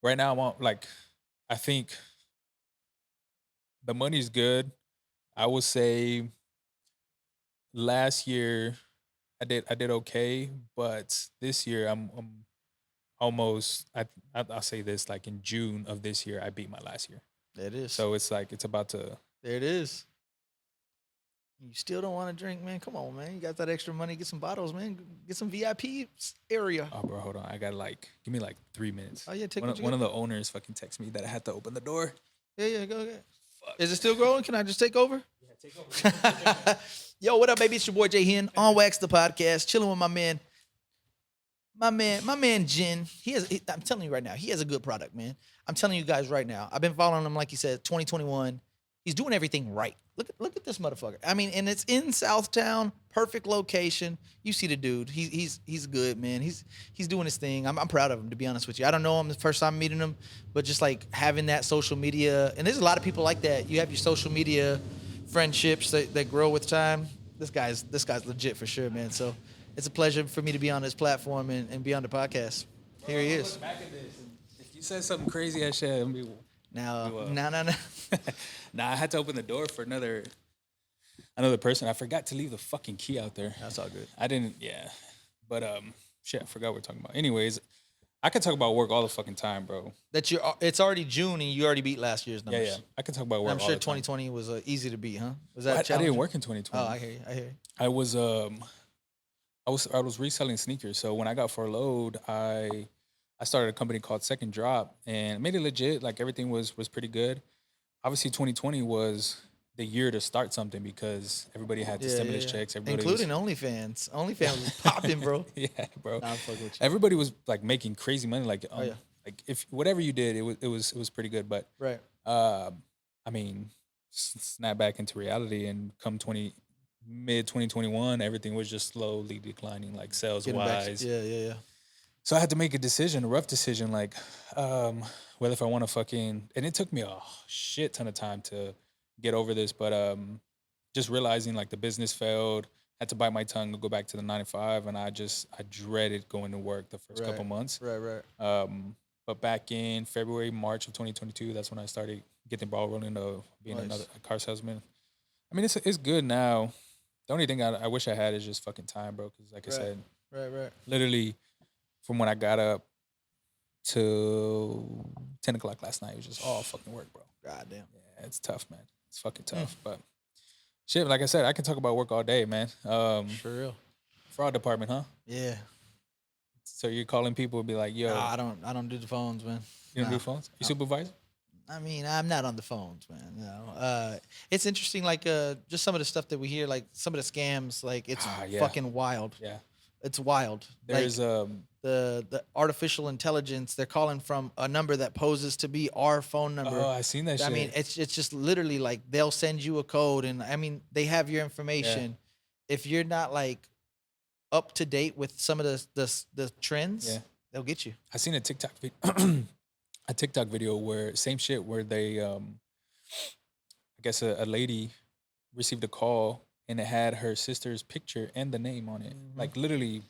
right now, I'm on, like, I think the money's good. I would say last year I did okay, but this year I'm almost I'll say this, like in June of this year I beat my last year. There it is. So it's like it's about to There it is. You still don't want to drink, man? Come on, man. You got that extra money. Get some bottles, man. Get some VIP area. oh bro, hold on. I got like give me like 3 minutes. Oh, yeah. Take One what you one got. of the owners fucking texted me that I had to open the door. Yeah, yeah. Go ahead. Fuck. Is it still growing? Can I just take over? Yeah, take over. Yo, what up, baby? It's your boy Jay Ginn on Wax the Podcast, chilling with my man, Ginn. I'm telling you right now, he has a good product, man. I'm telling you guys right now. I've been following him, like he said, 2021. He's doing everything right. Look at this motherfucker. I mean, and it's in Southtown, perfect location. You see the dude. He's good, man. He's doing his thing. I'm proud of him, to be honest with you. I don't know him the first time meeting him, but just like having that social media, and there's a lot of people like that. You have your social media friendships that grow with time. This guy's legit for sure, man. So it's a pleasure for me to be on this platform and be on the podcast. Here he is. Back at this. If you said something crazy, I should. Now, You, no. Nah, I had to open the door for another person. I forgot to leave the fucking key out there. That's all good. I didn't, yeah. But shit, I forgot what we're talking about. Anyways, I could talk about work all the fucking time, bro. It's already June and you already beat last year's Yeah, numbers. yeah. I can talk about And work. I'm all sure the time. 2020 was easy to beat, huh? Was I that didn't challenging? work in 2020. Oh, I hear you. I hear you. I was reselling sneakers. So when I got furloughed, I I started a company called Second Drop and made it legit. Like everything was pretty good. Obviously, 2020 was the year to start something because everybody had the Yeah, yeah, stimulus yeah. checks. Everybody was Including OnlyFans. yeah, OnlyFans was popping, bro. yeah, bro. Nah, I'm fucking with you. Everybody was like making crazy money. Oh yeah, Like if whatever you did, it was pretty good. But right. uh, I mean, snap back into reality and come 2021, everything was just slowly declining, like sales Getting back. wise. Yeah, yeah, yeah. So I had to make a decision, a rough decision, like um, whether if I want to fucking, and it took me a shit ton of time to get over this, but just realizing like the business failed, had to bite my tongue and go back to the 9 to 5, and I dreaded going to work the first couple Right, months. right, right. But back in February, March of 2022, that's when I started getting the ball rolling of being Nice. a car salesman. I mean, it's good now. The only thing I wish I had is just fucking time, bro. Because like I Right, said, right, right. literally from when I got up to 10 o'clock last night, it was just all fucking work, bro. God damn. Yeah, it's tough, man. It's fucking tough. But shit, like I said, I can talk about work all day, man. For real. Fraud department, huh? Yeah. So you're calling people and be like, yo, Nah, I don't do the phones, man. you don't Nah. do phones? You supervisor? I mean, I'm not on the phones, man. No. It's interesting, like just some of the stuff that we hear, like some of the scams, like it's Yeah. fucking wild. Yeah. It's wild. There's Like the artificial intelligence, they're calling from a number that poses to be our phone number. I seen that shit. I mean, it's just literally like they'll send you a code, and I mean they have your information. If you're not like up to date with some of the trends, Yeah. they'll get you. I seen a a TikTok video where same shit where they I guess a lady received a call and it had her sister's picture and the name on it. Like literally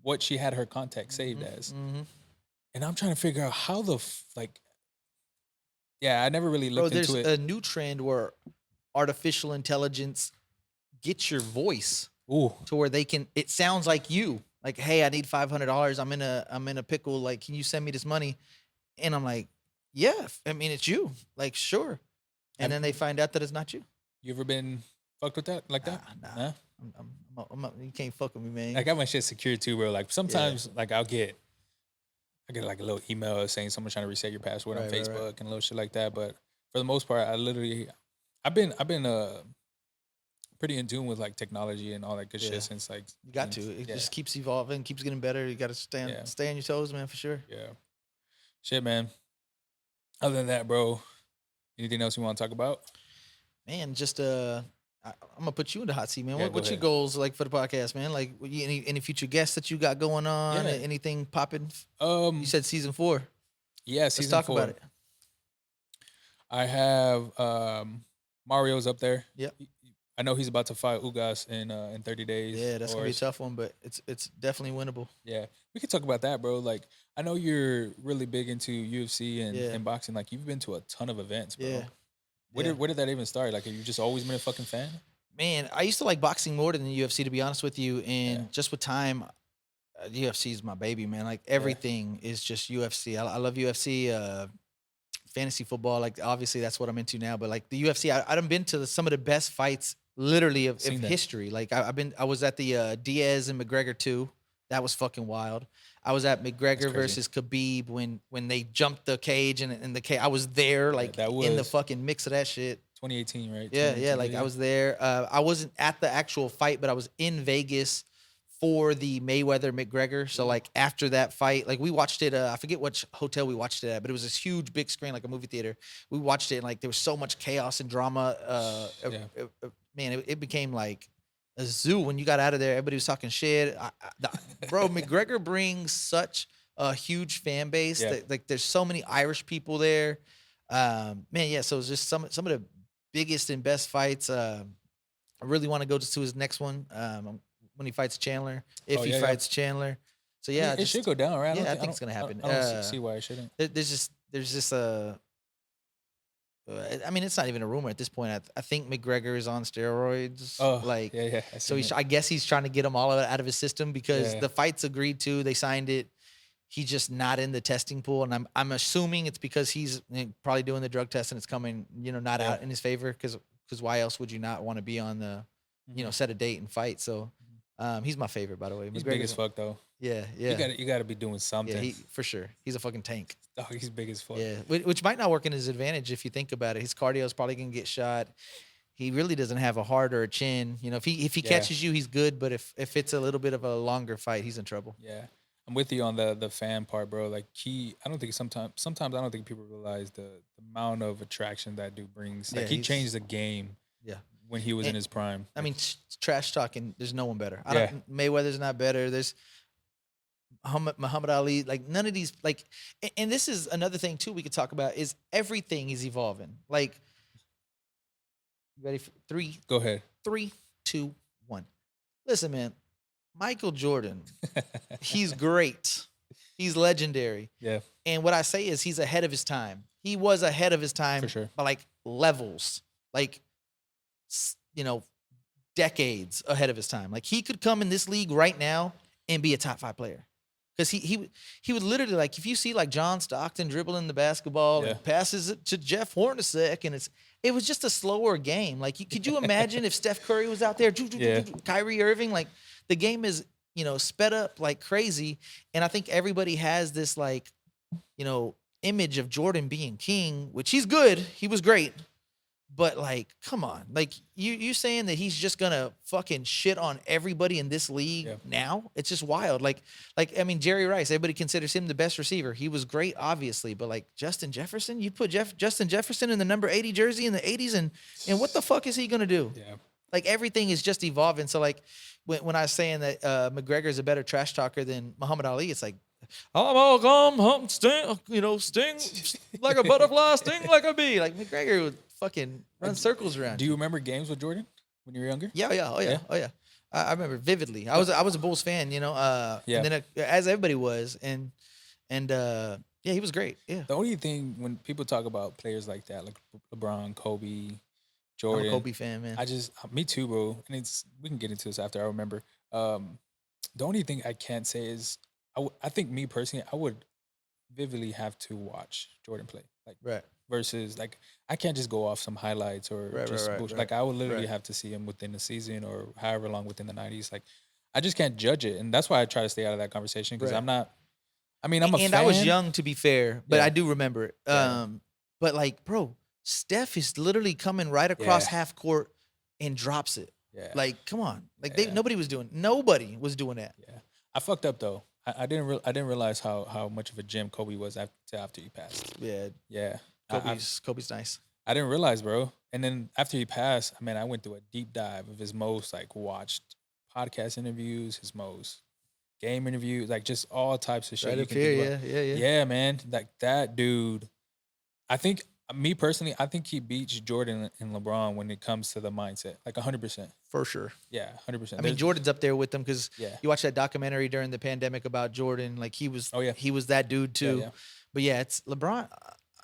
what she had her contact saved as. Mm-hmm. And I'm trying to figure out how like yeah, I never really Bro, looked there's into it. a new trend where artificial intelligence gets your voice Ooh. to where they can. It sounds like you. Like, hey, I need $500. I'm in a pickle. Like, can you send me this money? And I'm like, yeah. I mean, it's you. Like, sure. And then they find out that it's not you. You ever been fucked with that like that? Nah. You can't fuck with me, man. I got my shit secured too, bro. Like sometimes like I get like a little email saying someone's trying to reset your password on Right, right, Facebook right. and little shit like that. But for the most part, I've been pretty in tune with like technology and all that good Yeah. shit since like You got to. It yeah. just keeps evolving, keeps getting better. You got to stay on your toes, man, for sure. Yeah. Shit, man. Other than that, bro, anything else you want to talk about? Man, just I'm gonna put you in the hot seat, man. Yeah, What's go your ahead. goals like for the podcast, man? Like any future guests that you got going on? Yeah. Anything popping? You Um said season 4. yeah, Let's season talk 4. about it. I have Mario's up there. Yep. I know he's about to fight Ugas in 30 days. Yeah, that's gonna or be a tough one, but it's definitely winnable. Yeah, we could talk about that, bro. Like, I know you're really big into UFC and, Yeah. and boxing. Like, you've been to a ton of events, bro. Yeah. Where did that even start? Like, have you just always been a fucking fan? Man, I used to like boxing more than the UFC, to be honest with you. And Yeah. just with time, UFC is my baby, man. Like everything is just UFC. I love UFC. Fantasy football, like obviously that's what I'm into now. But like the UFC, I done been to some of the best fights, literally of Seen that. history. Like I was at the Diaz and McGregor 2. That was fucking wild. I was at McGregor crazy. versus Khabib when they jumped the cage and the cage. I was there, like that in the was- fucking mix of that shit. 2018, right? Yeah, 2018, like I was there. I wasn't at the actual fight, but I was in Vegas for the Mayweather McGregor. So like after that fight, like we watched it. I forget which hotel we watched it at, but it was this huge big screen, like a movie theater. We watched it, and like there was so much chaos and drama. Man, it became like a zoo when you got out of there. Everybody was talking shit. Bro, McGregor brings such a huge fan base. Yeah. That, like there's so many Irish people there. Man, yeah. So it's just some of the biggest and best fights. I really want to go to his next one when he fights Chandler. If Oh, he yeah, fights Chandler. So I yeah, mean, it should go down, right? Yeah, I think it's gonna happen. I don't see why it shouldn't. There's just a. I mean, it's not even a rumor at this point. I think McGregor is on steroids. Oh, like yeah. so I guess he's trying to get them all out of his system because Yeah. the fight's agreed to. They signed it. He's just not in the testing pool, and I'm assuming it's because he's probably doing the drug test and it's coming, not Yeah. out in his favor. Because why else would you not want to be on the, set a date and fight? So, He's my favorite, by the way. He's big as fuck though. Yeah, You gotta be doing something. yeah. He for sure. He's a fucking tank. Oh, he's big as fuck. Yeah, which might not work in his advantage if you think about it. His cardio is probably gonna get shot. He really doesn't have a heart or a chin. You know, if he Yeah. catches you, he's good. But if it's a little bit of a longer fight, he's in trouble. Yeah. I'm with you on the fan part, bro. Like I don't think sometimes I don't think people realize the amount of attraction that dude brings. Like Yeah, he he's- changed the game Yeah. when he was in And- his prime. I mean, trash talking. There's no one better. Yeah. Mayweather's not better. There's Muhammad Ali. Like none of these. Like, and this is another thing too. We could talk about is everything is evolving. Like, you ready for three, Go ahead. 3, 2, 1. Listen, man. Michael Jordan. He's great. He's legendary. Yeah, And what I say is he's ahead of his time. He was ahead of his time for sure. by like levels, like you know, decades ahead of his time. Like he could come in this league right now and be a top 5 player. Because he would literally, like, if you see like John Stockton dribbling the basketball Yeah. and passes it to Jeff Hornacek, and it was just a slower game. Like, could you imagine if Steph Curry was out there, Yeah. Kyrie Irving? Like, the game is, sped up like crazy. And I think everybody has this, like, image of Jordan being king, which he's good. He was great. But, like, come on. Like, you saying that he's just going to fucking shit on everybody in this league Yeah. now? It's just wild. Like, I mean, Jerry Rice, everybody considers him the best receiver. He was great, obviously. But, like, Justin Jefferson? You put Justin Jefferson in the number 80 jersey in the 80s, and what the fuck is he going to do? Yeah. Like, everything is just evolving. So, like, when I was saying that McGregor is a better trash talker than Muhammad Ali, it's like, I'm all come, sting, sting like a butterfly, sting like a bee. Like, McGregor would fucking run circles around. Do you remember games with Jordan when you were younger? Yeah, oh yeah. I remember vividly. I was a Bulls fan, Yeah. and then as everybody was, and yeah, he was great. Yeah, The only thing when people talk about players like that, like LeBron, Kobe, I'm Jordan, a Kobe fan, man. me too, bro. And we can get into this after. I remember. The only thing I can't say is I think me personally, I would vividly have to watch Jordan play, like Right. versus like I can't just go off some highlights or Right, just right, bullshit. right, Like I would literally right. have to see him within the season or however long within the 90s. Like I just can't judge it, and that's why I try to stay out of that conversation because Right. I'm not. I mean, I'm a And fan. I was young, to be fair, but Yeah. I do remember it. Yeah. But like, bro, Steph is literally coming right across Yeah. half court and drops it. Yeah. Like, come on. Like, Yeah. nobody was doing that. Yeah, I fucked up though. I didn't realize how much of a gem Kobe was after he passed. Yeah, Yeah, Kobe's nice. I didn't realize, bro. And then after he passed, I mean, I went through a deep dive of his most like watched podcast interviews, his most game interviews, like just all types of shit. Right you up can here, think about. yeah. Yeah, man. Like that dude. I think me personally, I think he beats Jordan and LeBron when it comes to the mindset, like 100%. For sure. Yeah, 100%. I mean, Jordan's up there with them because Yeah. you watch that documentary during the pandemic about Jordan. Like, he was, Oh, yeah. he was that dude too. yeah. But yeah, it's LeBron.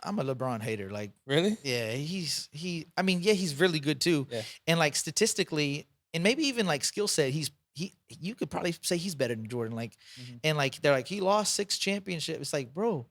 I'm a LeBron hater. Like, Really? yeah, he's really good too. Yeah. And like statistically, and maybe even like skill set, you could probably say he's better than Jordan. Like, Mhm. and like they're like he lost 6 championships. It's like, bro,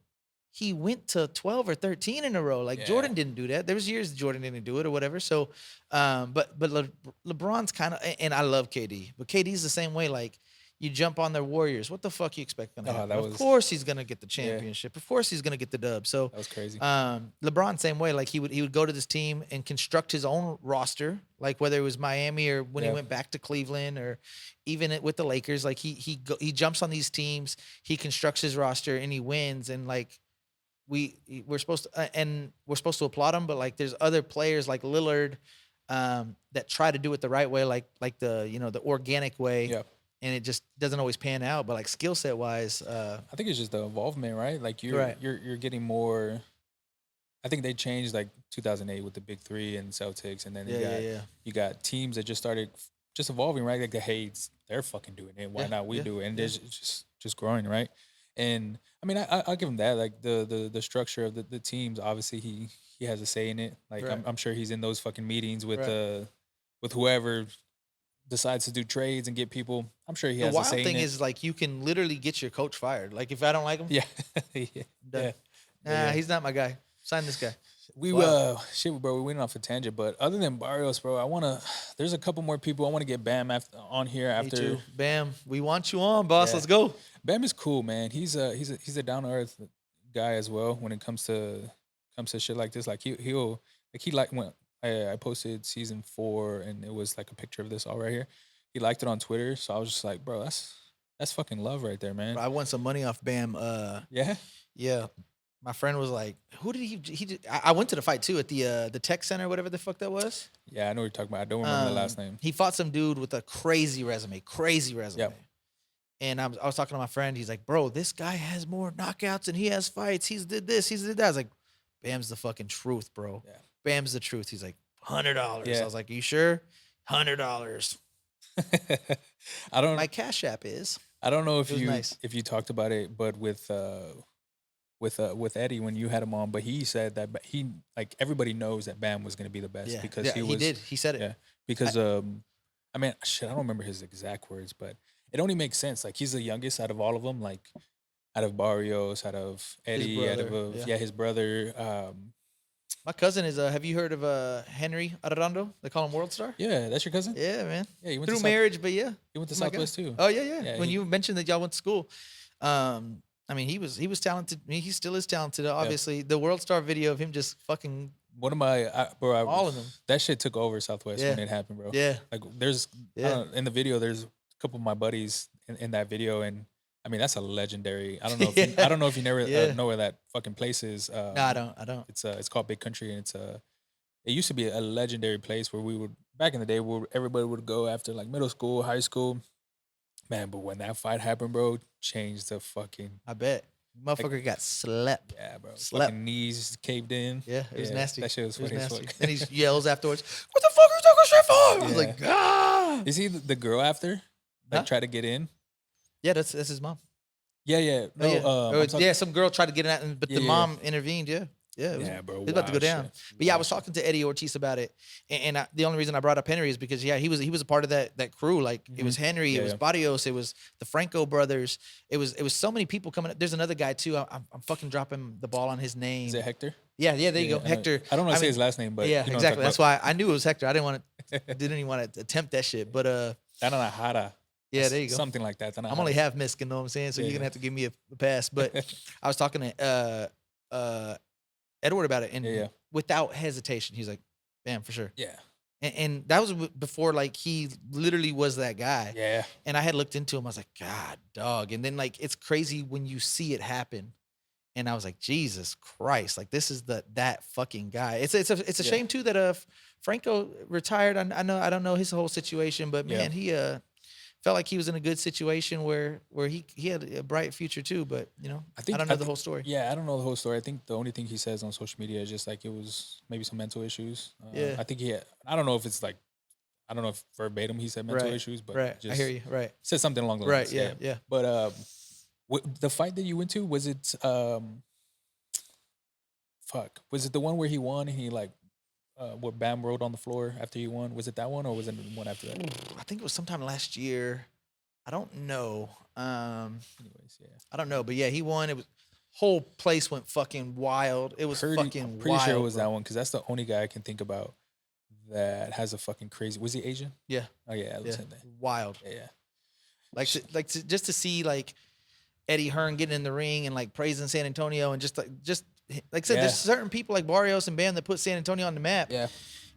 he went to 12 or 13 in a row. Like, Yeah. Jordan didn't do that. There was years Jordan didn't do it or whatever. So, but LeBron's kind of, and I love KD, but KD's the same way. Like, you jump on the Warriors, what the fuck you expect gonna Oh, happen? that Of was- course he's gonna get the championship. Of course he's gonna get the dub. So, That was crazy. LeBron same way. Like, he would go to this team and construct his own roster. Like, whether it was Miami or when he Yeah. went back to Cleveland or even with the Lakers. Like, he jumps on these teams, he constructs his roster and he wins. And like, we're supposed to applaud him, but like there's other players like Lillard that try to do it the right way, like the organic way. Yeah. And it just doesn't always pan out. But like skill set wise, I think it's just the involvement, right? Like Right. you're getting more. I think they changed like 2008 with the Big Three and Celtics, and then you got teams that just started just evolving, right? Like the Hades, they're fucking doing it. Why Yeah, not we yeah, do it? And yeah. there's just growing, right? And I mean, I'll give him that. Like the structure of the teams, obviously he has a say in it. Like Right. I'm sure he's in those fucking meetings with Right. with whoever decides to do trades and get people. I'm sure he The has a wild say thing in it. is, like, you can literally get your coach fired. Like, if I don't like him, Yeah, yeah. done. Yeah. Nah, Yeah. he's not my guy. Sign this guy. We Wow. shit, bro. We went off a tangent, but other than Barrios, bro, I wanna. There's a couple more people I want to get Bam after on here Me after. too. Bam. We want you on, boss. Yeah, Let's go. Bam is cool, man. He's a down to earth guy as well when it comes to shit like this. Like he'll like he like when I posted season 4 and it was like a picture of this all right here. He liked it on Twitter, so I was just like, bro, that's fucking love right there, man. I won some money off Bam. Yeah, Yeah. My friend was like, "Who did he did, I went to the fight too at the tech center, whatever the fuck that was. yeah, I know what you're talking about. I don't remember the last name. He fought some dude with a crazy resume, crazy resume. Yep. And I was talking to my friend. He's like, "Bro, this guy has more knockouts and he has fights. He's did this, he's did that." I was like, "Bam's the fucking truth, bro. Yeah. Bam's the truth." He's like, $100. Yeah. I was like, "Are you sure?" $100. I don't. My Cash App is. I don't know if It was you nice. if you talked about it, but with Eddie when you had him on, but he said that he like everybody knows that Bam was going to be the best Yeah, because yeah, he he was did. He said it. yeah because I mean shit I don't remember his exact words, but it only makes sense. Like he's the youngest out of all of them, like out of Barrios, out of Eddie, out of brother, yeah. yeah his brother. My cousin is. Have you heard of Henry Arredondo? They call him World Star. Yeah, that's your cousin. Yeah, man. Yeah, he went Through to marriage, but yeah. he went to Oh my God. Southwest too. Oh yeah. Yeah, When he- you mentioned that y'all went to school, I mean, he was talented. I mean, he still is talented. Obviously, the World Star video of him just fucking One of my all of them. that shit took over Southwest when Yeah. it happened, bro. Yeah, Like there's Yeah. in the video, there's a couple of my buddies in that video, and I mean that's a legendary. I don't know. If you, Yeah. I don't know if you never Yeah. know where that fucking place is. no, I don't. I don't. It's called Big Country, and it used to be a legendary place where we would back in the day where everybody would go after like middle school, high school. Man, but when that fight happened, bro, changed the fucking I bet motherfucker got slept. yeah, bro. Slept. Fucking knees caved in. Yeah, it was nasty. That shit was It was funny as nasty. fuck. Then he yells afterwards, "What the fuck are you talking shit for?" I was Yeah. like, "Ah." Is he the girl after? Like Huh? try to get in? Yeah, that's his mom. Yeah, yeah. No, Oh, yeah. I'm Or talking- yeah, some girl tried to get in that, but Yeah, the yeah. mom intervened. Yeah, yeah, Yeah, bro. it was about to go wild down. shit. But yeah, I Wild was shit. talking to Eddie Ortiz about it, and the only reason I brought up Henry is because yeah, he was a part of that crew. Like it was Henry, Yeah, it was yeah. Barrios, it was the Franco brothers. It was so many people coming up. There's another guy too. I'm fucking dropping the ball on his name. Is it Hector? Yeah, there you Yeah, go, I know- Hector. I don't know how to say mean, his last name, but yeah, you know exactly. That's why. why I knew it was Hector. I didn't even want to attempt that shit. But Tanahara. yeah, there you go. Something like that. I'm only half Mexican, know what I'm saying? So Yeah, you're yeah. gonna have to give me a pass. But I was talking to Edward about it, and Yeah, yeah. without hesitation, he's like, "Bam, for sure." Yeah. And that was before like he literally was that guy. Yeah. And I had looked into him. I was like, God, dog. And then like it's crazy when you see it happen. And I was like, Jesus Christ, like this is that fucking guy. It's a Yeah. shame too that Franco retired. I know I don't know his whole situation, but Yeah. man, he felt like he was in a good situation where he had a bright future too. But you know, I don't know the whole story. Yeah, I don't know the whole story. I think the only thing he says on social media is just like it was maybe some mental issues. Yeah. I think I don't know if it's like, I don't know if verbatim he said mental Right, issues, but Right, I just hear you. Right, said something along the right, lines. yeah. But the fight that you went to, was it was it the one where he won and he like what Bam rolled on the floor after he won? Was it that one or was it the one after that? I think it was sometime last year. I don't know. Anyways, yeah. I don't know, but yeah, he won. It was whole place went fucking wild. It was fucking I'm pretty wild. sure it was bro. that one because that's the only guy I can think about that has a fucking crazy. Was he Asian? Yeah, Oh yeah, I yeah, said that. wild. Yeah, yeah. Just to see like Eddie Hearn getting in the ring and like praising San Antonio and just like I said, Yeah. there's certain people like Barrios and Bam that put San Antonio on the map. Yeah.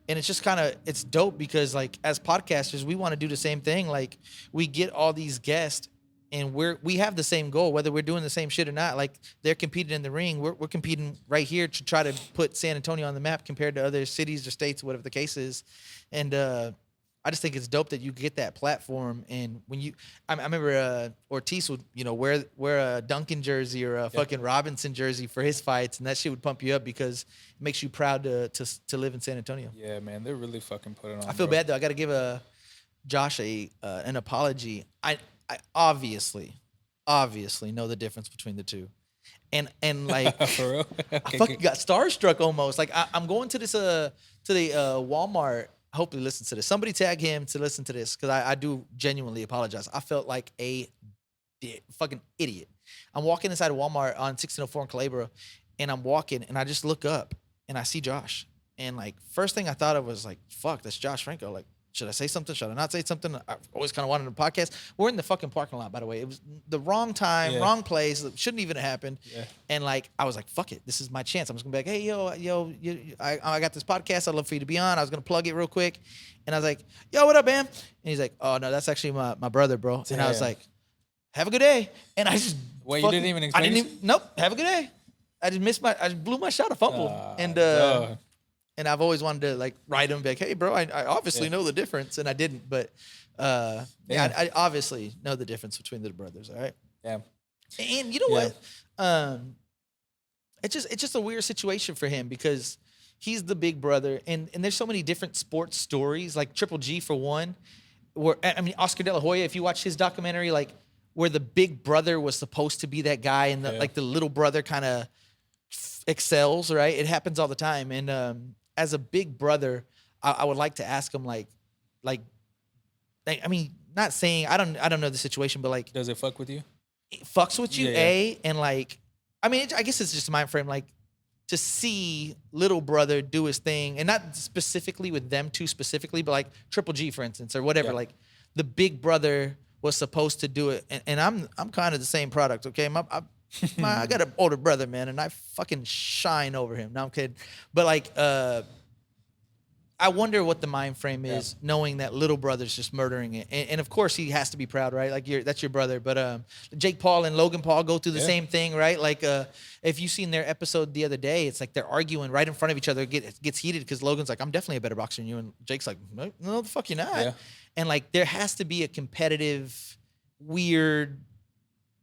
And it's just it's dope because like as podcasters, we want to do the same thing. Like we get all these guests and we have the same goal, whether we're doing the same shit or not. Like they're competing in the ring. We're competing right here to try to put San Antonio on the map compared to other cities or states, whatever the case is. And I just think it's dope that you get that platform. And when I remember Ortiz would, wear a Duncan jersey or a fucking Robinson jersey for his fights, and that shit would pump you up because it makes you proud to live in San Antonio. Yeah, man, they're really fucking putting on. I feel bro. bad though. I got to give Josh an apology. I obviously know the difference between the two, and like For real. I fucking got starstruck almost. Like I'm going to this to the Walmart. Hopefully listen to this. Somebody tag him to listen to this because I do genuinely apologize. I felt like a fucking idiot. I'm walking inside of Walmart on 1604 in Calabria, and I'm walking and I just look up and I see Josh. And like first thing I thought of was like, fuck, that's Josh Franco. Like, should I say something? Should I not say something? I've always kind of wanted a podcast. We're in the fucking parking lot, by the way. It was the wrong time, wrong place. It shouldn't even have happened. Yeah. And like, I was like, fuck it. This is my chance. I'm just gonna be like, hey, I got this podcast. I'd love for you to be on. I was gonna plug it real quick. And I was like, yo, what up, man? And he's like, oh no, that's actually my brother, bro. And I was like, have a good day. And I just Wait, you didn't even explain? I didn't even, nope, have a good day. I just blew my shot, a fumble. And I've always wanted to like write him, be like, hey, bro, I obviously know the difference. And I didn't, but I obviously know the difference between the brothers. All right. Yeah. And you know what? It's just a weird situation for him because he's the big brother. And there's so many different sports stories, like Triple G for one, where, I mean, Oscar De La Hoya, if you watch his documentary, like where the big brother was supposed to be that guy and like the little brother kind of excels, right? It happens all the time. And, as a big brother, I would like to ask him, like, I mean, not saying I don't know the situation, but like, does it fuck with you? It fucks with you, and like, I mean, I guess it's just a mind frame, like, to see little brother do his thing, and not specifically with them two specifically, but like Triple G, for instance, or whatever. Like, the big brother was supposed to do it, and I'm kind of the same product, okay? I got an older brother, man, and I fucking shine over him. No, I'm kidding. But like, I wonder what the mind frame is, knowing that little brother's just murdering it. And of course, he has to be proud, right? Like, that's your brother. But Jake Paul and Logan Paul go through the same thing, right? Like, if you've seen their episode the other day, it's like they're arguing right in front of each other. It gets heated because Logan's like, I'm definitely a better boxer than you. And Jake's like, no, the fuck you're not. Yeah. And like, there has to be a competitive, weird,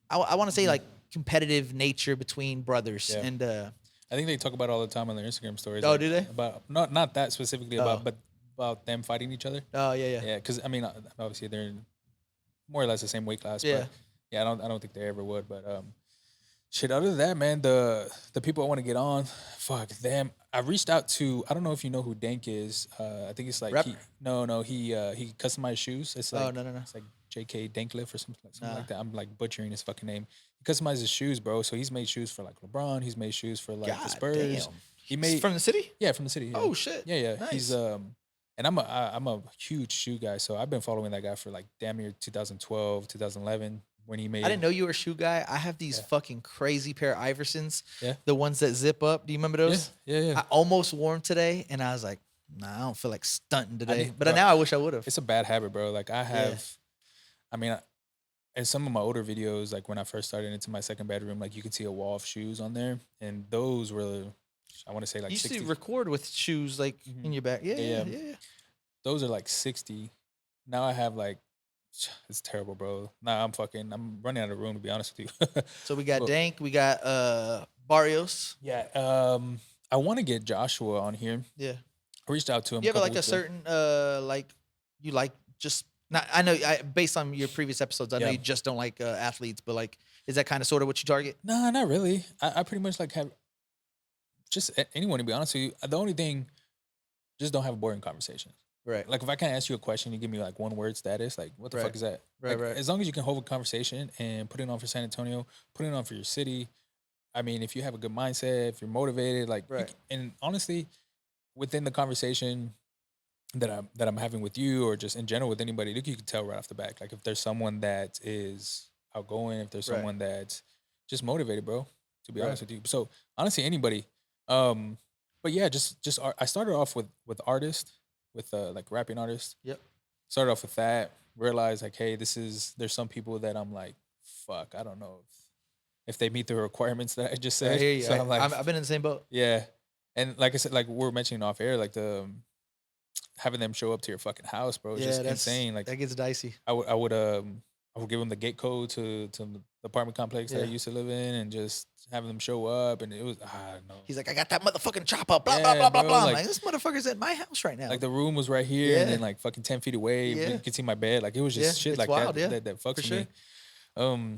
I want to say like, competitive nature between brothers, and I think they talk about it all the time on their Instagram stories. Oh, like, do they? About not that specifically but about them fighting each other. Oh yeah. Because I mean, obviously they're in more or less the same weight class. Yeah. But I don't think they ever would. But shit. Other than that, man, the people I want to get on, fuck them. I reached out to. I don't know if you know who Dank is. I think it's like he customized shoes. It's like no. It's like J.K. Dankliff or something like that. I'm like butchering his fucking name. He customizes shoes, bro. So he's made shoes for like LeBron. He's made shoes for like the Spurs. Damn. He made from the city. Yeah, from the city. Yeah. Oh shit. Yeah. Nice. He's and I'm a huge shoe guy. So I've been following that guy for like damn near 2012, 2011 when he made. I didn't know you were a shoe guy. I have these fucking crazy pair of Iversons. Yeah. The ones that zip up. Do you remember those? Yeah. I almost wore them today, and I was like, nah, I don't feel like stunting today. But now I wish I would have. It's a bad habit, bro. Like I have. I mean. In some of my older videos, like when I first started into my second bedroom, like you could see a wall of shoes on there, and those were, I want to say like you used 60. to record with shoes like in your back. Yeah. Those are like 60. Now I have like, it's terrible, bro. Nah, I'm running out of room to be honest with you. So we got Dank, we got Barrios. Yeah. I want to get Joshua on here. Yeah. I reached out to him. You have like a certain like you like just. Not, I know, based on your previous episodes, I know you just don't like athletes, but like, is that kind of sort of what you target? No, not really. I pretty much like have just anyone, to be honest with you. The only thing, just don't have a boring conversation. Right. Like if I can't ask you a question, you give me like one word status, like what the fuck is that? Right. As long as you can hold a conversation and put it on for San Antonio, put it on for your city. I mean, if you have a good mindset, if you're motivated, like, and honestly, within the conversation that I'm having with you or just in general with anybody, you can tell right off the bat. Like if there's someone that is outgoing, if there's someone that's just motivated, bro, to be honest with you. So honestly, anybody. But yeah, just I started off with artists, with like rapping artists. Yep. Started off with that, realized like, hey, there's some people that I'm like, fuck, I don't know if they meet the requirements that I just said. I hear you. So I'm like, I've been in the same boat. Yeah. And like I said, like we were mentioning off air, like having them show up to your fucking house, bro, is just insane. Like that gets dicey. I would give them the gate code to the apartment complex that I used to live in, and just having them show up, and it was no. He's like, I got that motherfucking chopper, blah blah blah blah blah. I'm like, this motherfucker's at my house right now. Like the room was right here, and then like fucking 10 feet away, you could see my bed. Like it was just shit like wild, that fucks with me.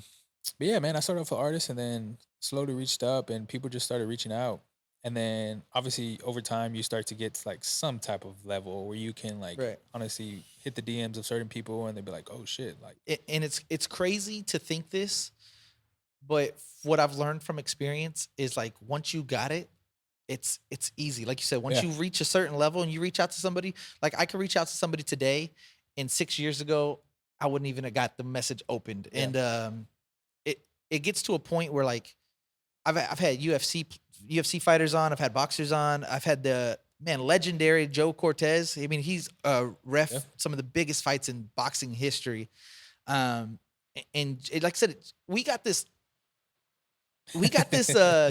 But yeah, man, I started off with artists, and then slowly reached up, and people just started reaching out. And then obviously over time you start to get to like some type of level where you can like honestly hit the DMs of certain people and they'd be like, oh shit. Like and it's crazy to think this, but what I've learned from experience is like once you got it, it's easy. Like you said, once Yeah. you reach a certain level and you reach out to somebody, like I could reach out to somebody today, and 6 years ago, I wouldn't even have got the message opened. Yeah. And it gets to a point where like I've had UFC fighters on, I've had boxers on, I've had the legendary Joe Cortez. I mean, he's ref Yeah. some of the biggest fights in boxing history. And like I said, we got this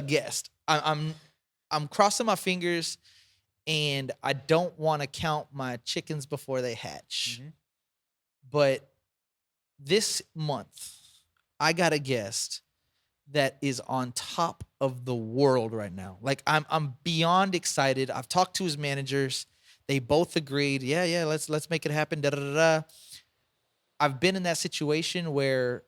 guest. I'm crossing my fingers, and I don't want to count my chickens before they hatch. Mhm. But this month, I got a guest that is on top of the world right now. Like I'm beyond excited. I've talked to his managers. They both agreed, yeah, let's make it happen. Da da da da. I've been in that situation where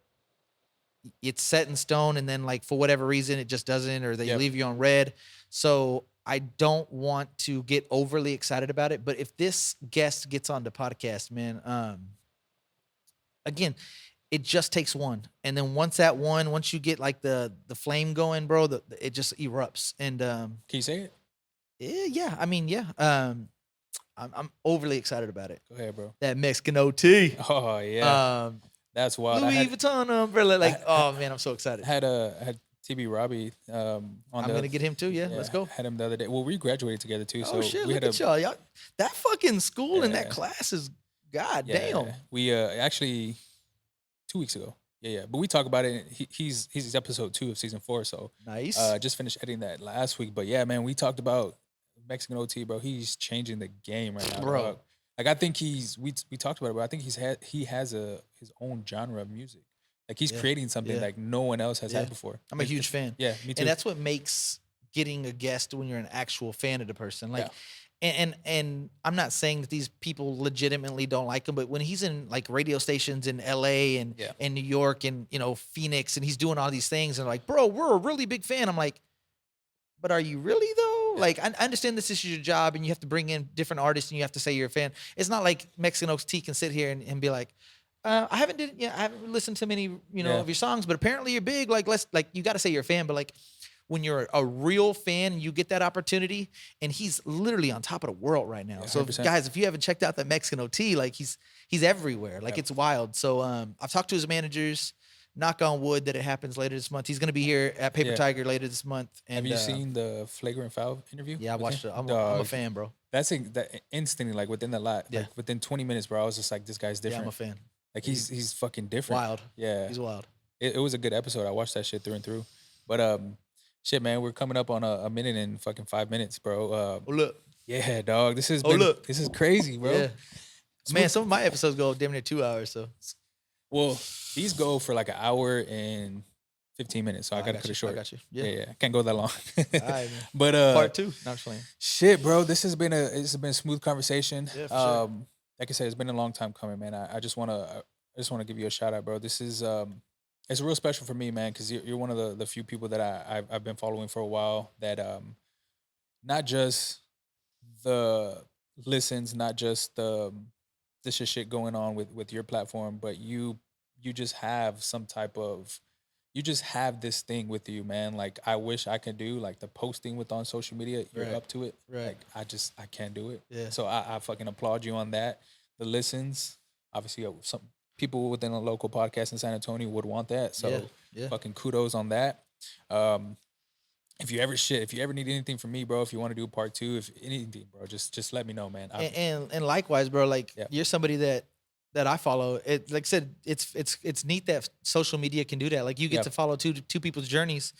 it's set in stone, and then like for whatever reason it just doesn't, or they Yep. leave you on red. So I don't want to get overly excited about it. But if this guest gets on the podcast, man, again, it just takes one, and then once you get like the flame going, bro, it just erupts. And Can you say it? yeah, I mean, yeah, I'm overly excited about it. Go ahead, bro. That Mexican OT, Oh yeah, that's wild. Louis Vuitton umbrella, like, oh man, I'm so excited. I had TB Robbie on I'm the gonna get him too. Yeah, let's go. Had him the other day. Well, we graduated together too. Oh So shit, we look had at y'all. That fucking school and that Yeah. class is god yeah, damn. we actually 2 weeks ago. Yeah. But we talk about it. He's episode 2 of season 4. So Nice. just finished editing that last week. But yeah, man, we talked about Mexican OT, bro. He's changing the game right now, Bro. dog. Like I think we talked about it, but I think he has his own genre of music. Like he's Yeah, creating something yeah. like no one else has Yeah. had before. I'm a huge fan. Yeah, me too. And that's what makes getting a guest when you're an actual fan of the person. Like, and I'm not saying that these people legitimately don't like him, but when he's in like radio stations in LA and Yeah. in New York and Phoenix, and he's doing all these things, and like, bro, we're a really big fan. I'm like, but are you really though? Yeah. Like, I understand this is your job, and you have to bring in different artists, and you have to say you're a fan. It's not like Mexican Oaks T can sit here and be like, I haven't listened to many, Yeah. of your songs, but apparently you're big. Like, you got to say you're a fan, but like, when you're a real fan, you get that opportunity, and he's literally on top of the world right now. Yeah, So, 100%. guys, if you haven't checked out that Mexican OT, like he's everywhere. Like Yeah. it's wild. So, I've talked to his managers. Knock on wood that it happens later this month. He's going to be here at Paper Yeah. Tiger later this month. And, Have you seen the Flagrant Foul interview? Yeah, I with watched him? it. I'm a Dog, fan, bro. That's that instantly, like within the lot, Yeah. like within 20 minutes, bro. I was just like, this guy's Yeah, different. I'm a fan. Like he's fucking different. Wild. Yeah, He's wild. it was a good episode. I watched that shit through and through. But shit, man, we're coming up on a minute and fucking 5 minutes, bro. Oh, look. Yeah, dog. This is look. this is crazy, bro. Yeah. Man, some of my episodes go damn near 2 hours. So Well, these go for like an hour and 15 minutes, so I gotta got cut you. it short. I got you. Yeah, Yeah. yeah. Can't go that long. All right, man. But Part 2. Not just playing. shit, bro. This has been a smooth conversation. Yeah, for sure. Like I said, it's been a long time coming, man. I just wanna give you a shout out, bro. This is it's real special for me, man, because you're one of the few people that I've been following for a while. That not just the listens, not just the this shit going on with your platform, but you just have some type of you just have this thing with you, man. Like I wish I could do like the posting with on social media. You're Right. up to it. Right. Like I can't do it. Yeah. So I fucking applaud you on that. The listens, obviously, some people within a local podcast in San Antonio would want that. So Yeah, yeah. fucking kudos on that. If you ever need anything from me, bro, if you want to do part 2, if anything, bro, just let me know, man. And likewise, bro, like Yeah. you're somebody that I follow. It, like I said, it's neat that social media can do that. Like you get Yeah. to follow two people's journeys,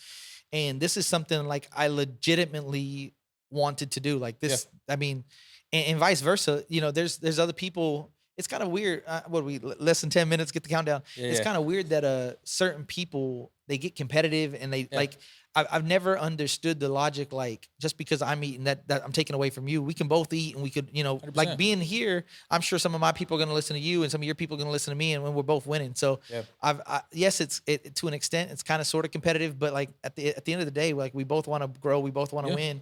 and this is something like I legitimately wanted to do. Like this, I mean, and vice versa. There's other people. It's kind of weird. What are we less than 10 minutes? Get the countdown. Yeah, It's yeah. kind of weird that certain people they get competitive and they like. I've never understood the logic. Like just because I'm eating that I'm taking away from you, we can both eat and we could, like 100%. being here. I'm sure some of my people are going to listen to you and some of your people are going to listen to me, and when we're both winning. So Yeah. yes, it's to an extent, it's kind of sort of competitive, but like at the end of the day, like we both want to grow, we both want to Yeah. win.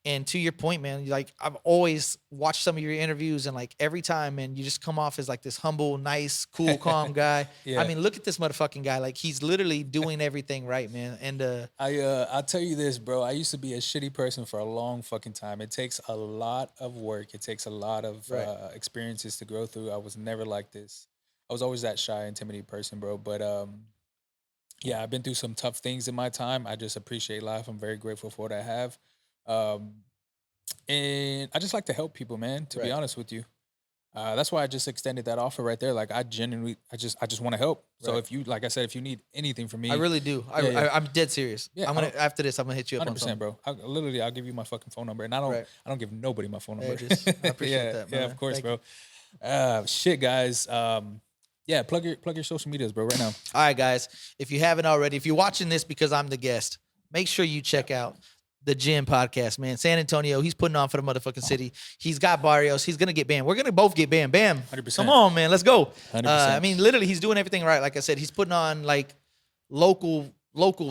And to your point, man, like I've always watched some of your interviews, and like every time, man, you just come off as like this humble, nice, cool, calm guy. Yeah. I mean, look at this motherfucking guy. Like he's literally doing everything right, man. And I'll tell you this, bro. I used to be a shitty person for a long fucking time. It takes a lot of work. It takes a lot of Right. experiences to go through. I was never like this. I was always that shy, intimidated person, bro. But yeah, I've been through some tough things in my time. I just appreciate life. I'm very grateful for what I have. Um, and I just like to help people, man, to be Right. honest with you. That's why I just extended that offer right there. Like I genuinely, I just want to help. So Right. if you, like I said, if you need anything from me, I really do. Yeah, yeah. I'm dead serious. Yeah, I'm gonna after this, I'm gonna hit you up on 100%, something. bro. I'll give you my fucking phone number, and Right. I don't give nobody my phone Hey, number. just- I appreciate yeah, that, yeah, man. of course, Thank bro. Shit, guys. Yeah, plug your social medias, bro, right now. All right, guys. If you haven't already, if you're watching this because I'm the guest, make sure you check out the Ginn podcast, man. San Antonio, he's putting on for the motherfucking city. He's got Barrios. He's gonna get banned. We're gonna both get banned. Bam. 100%. Come on, man. Let's go. 100%. I mean, literally, he's doing everything right. Like I said, he's putting on like local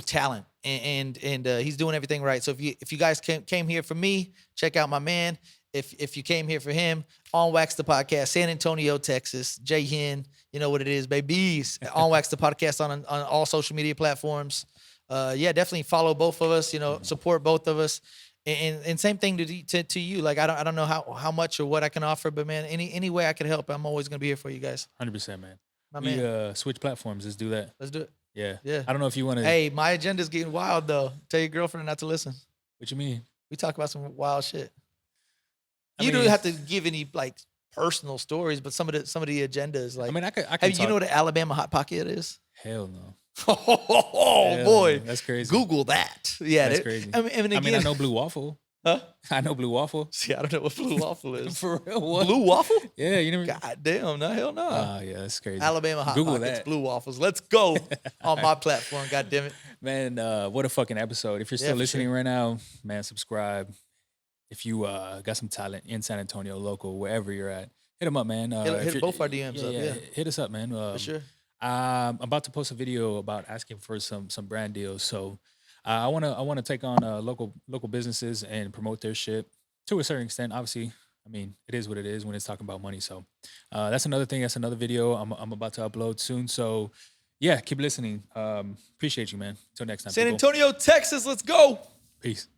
talent, and he's doing everything right. So if you guys came here for me, check out my man. If you came here for him, on Wax the Podcast, San Antonio, Texas, Jay Ginn, you know what it is, babies. On Wax the Podcast on all social media platforms. Yeah, definitely follow both of us. You know, support both of us. And same thing to you. Like I don't know how much or what I can offer, but man, any way I can help, I'm always gonna be here for you guys. 100%, man. My We man. switch platforms. Let's do that. Let's do it. Yeah. Yeah. I don't know if you want to. Hey, my agenda's getting wild though. Tell your girlfriend not to listen. What you mean? We talk about some wild shit. I You mean- don't have to give any like personal stories, but some of the agendas like. I mean, I could. Hey, you know what an Alabama hot pocket is? Hell no. Oh Hell boy, no. That's crazy. Google that. Yeah, That's crazy. I mean, again, I know blue waffle. Huh? I know blue waffle. See, I don't know what blue waffle is. For real? What? Blue waffle? Yeah, you never. God damn, no hell no. Yeah, that's crazy. Alabama hot Google pockets, that. blue waffles. Let's go on my platform. God damn it. Man, what a fucking episode. If you're Yeah, still for listening sure. right now, man, subscribe. If you got some talent in San Antonio, local, wherever you're at, hit them up, man. Hit if you're- both our DMs up, yeah. Hit us up, man. For sure. I'm about to post a video about asking for some brand deals. So I wanna take on local businesses and promote their shit to a certain extent. Obviously, I mean, it is what it is when it's talking about money. So that's another thing. That's another video I'm about to upload soon. So yeah, keep listening. Appreciate you, man. Till next time. San people. Antonio, Texas, let's go. Peace.